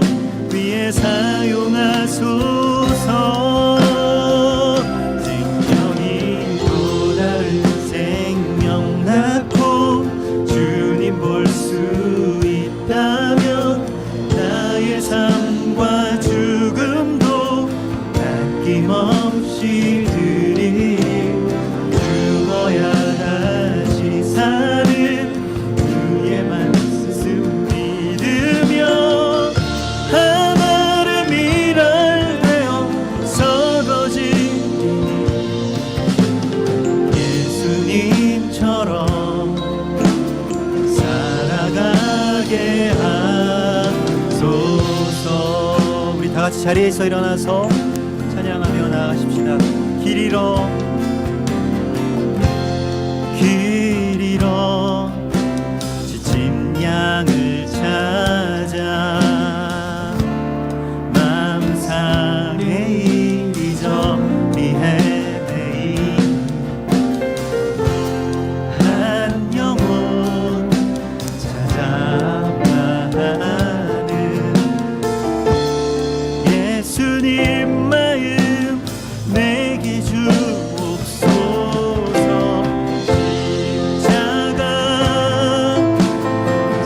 주옵소서. 우리 다 같이 자리에서 일어나서 찬양하며 나아가십시다. 길 잃어 지친 양을 찾아 마음 상해 이리저리 헤매인 한 영혼 찾아가는 예수님 마음 내게 주옵소서.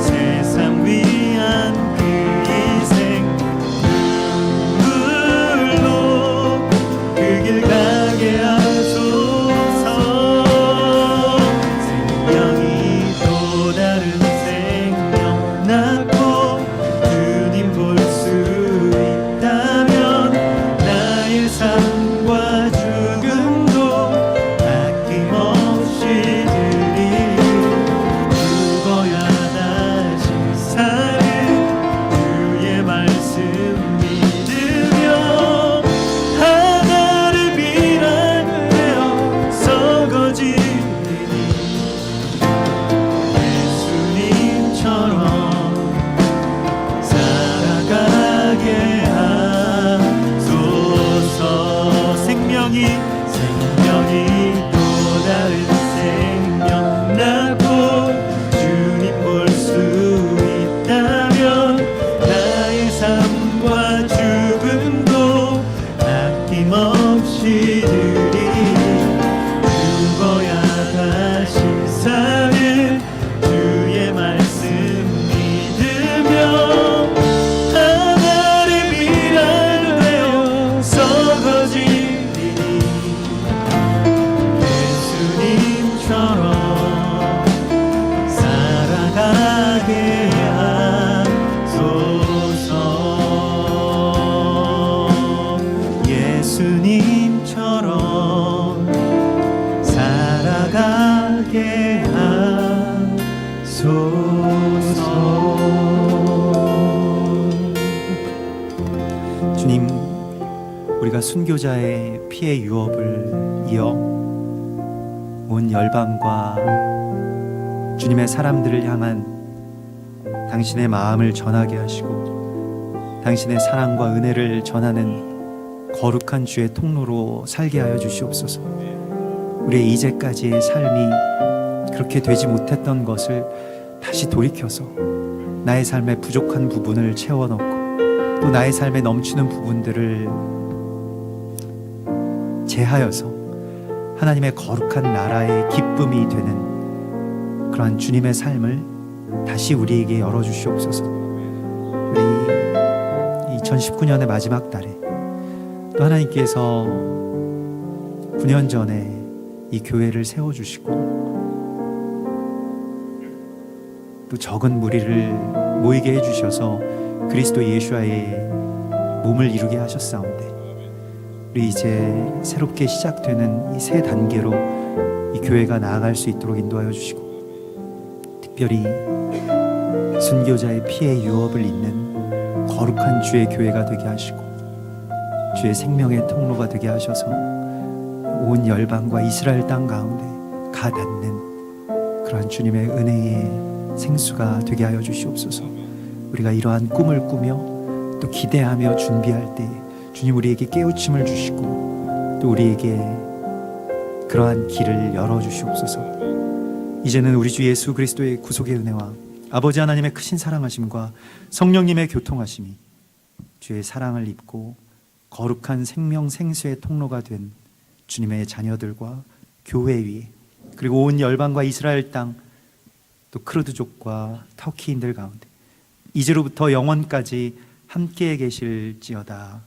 세상 위한 그 희생 눈물로 그 길 가게 하소서. 생명이 또 다른 생명 낳고 주님 볼 수 있다면 나의 삶과 죽음도 아낌없이 드리고 죽어야 다시 사는 주의 말씀 믿으며 하나를 비난하여 썩어지리니 예수님처럼 살아가게 하소서. 생명이 또 다른 생명 낳고 주님 볼 수 있다면 나의 삶과 죽음도 아낌없이 드리니 죽어야 다시 사는 주의 말씀 믿으며 하나를 비난하여 썩어지리니 예수님처럼 살아가게 하소서. 예수님처럼 살아가게 하소서. 주님, 우리가 순교자의 피의 유업을 이어 온 열방과 주님의 사람들을 향한 당신의 마음을 전하게 하시고 당신의 사랑과 은혜를 전하는 거룩한 주의 통로로 살게 하여 주시옵소서. 우리의 이제까지의 삶이 그렇게 되지 못했던 것을 다시 돌이켜서 나의 삶에 부족한 부분을 채워넣고 또 나의 삶에 넘치는 부분들을 제하여서 하나님의 거룩한 나라의 기쁨이 되는 그러한 주님의 삶을 다시 우리에게 열어주시옵소서. 우리 2019년의 마지막 달에 또 하나님께서 9년 전에 이 교회를 세워주시고 또 적은 무리를 모이게 해주셔서 그리스도 예수와의 몸을 이루게 하셨사온데 우리 이제 새롭게 시작되는 이 새 단계로 이 교회가 나아갈 수 있도록 인도하여 주시고 특별히 순교자의 피의 유업을 잇는 거룩한 주의 교회가 되게 하시고 주의 생명의 통로가 되게 하셔서 온 열방과 이스라엘 땅 가운데 가닿는 그러한 주님의 은혜의 생수가 되게 하여 주시옵소서. 우리가 이러한 꿈을 꾸며 또 기대하며 준비할 때 주님 우리에게 깨우침을 주시고 또 우리에게 그러한 길을 열어주시옵소서. 이제는 우리 주 예수 그리스도의 구속의 은혜와 아버지 하나님의 크신 사랑하심과 성령님의 교통하심이 주의 사랑을 입고 거룩한 생명 생수의 통로가 된 주님의 자녀들과 교회 위에 그리고 온 열방과 이스라엘 땅 또 크루드족과 터키인들 가운데 이제로부터 영원까지 함께 계실지어다.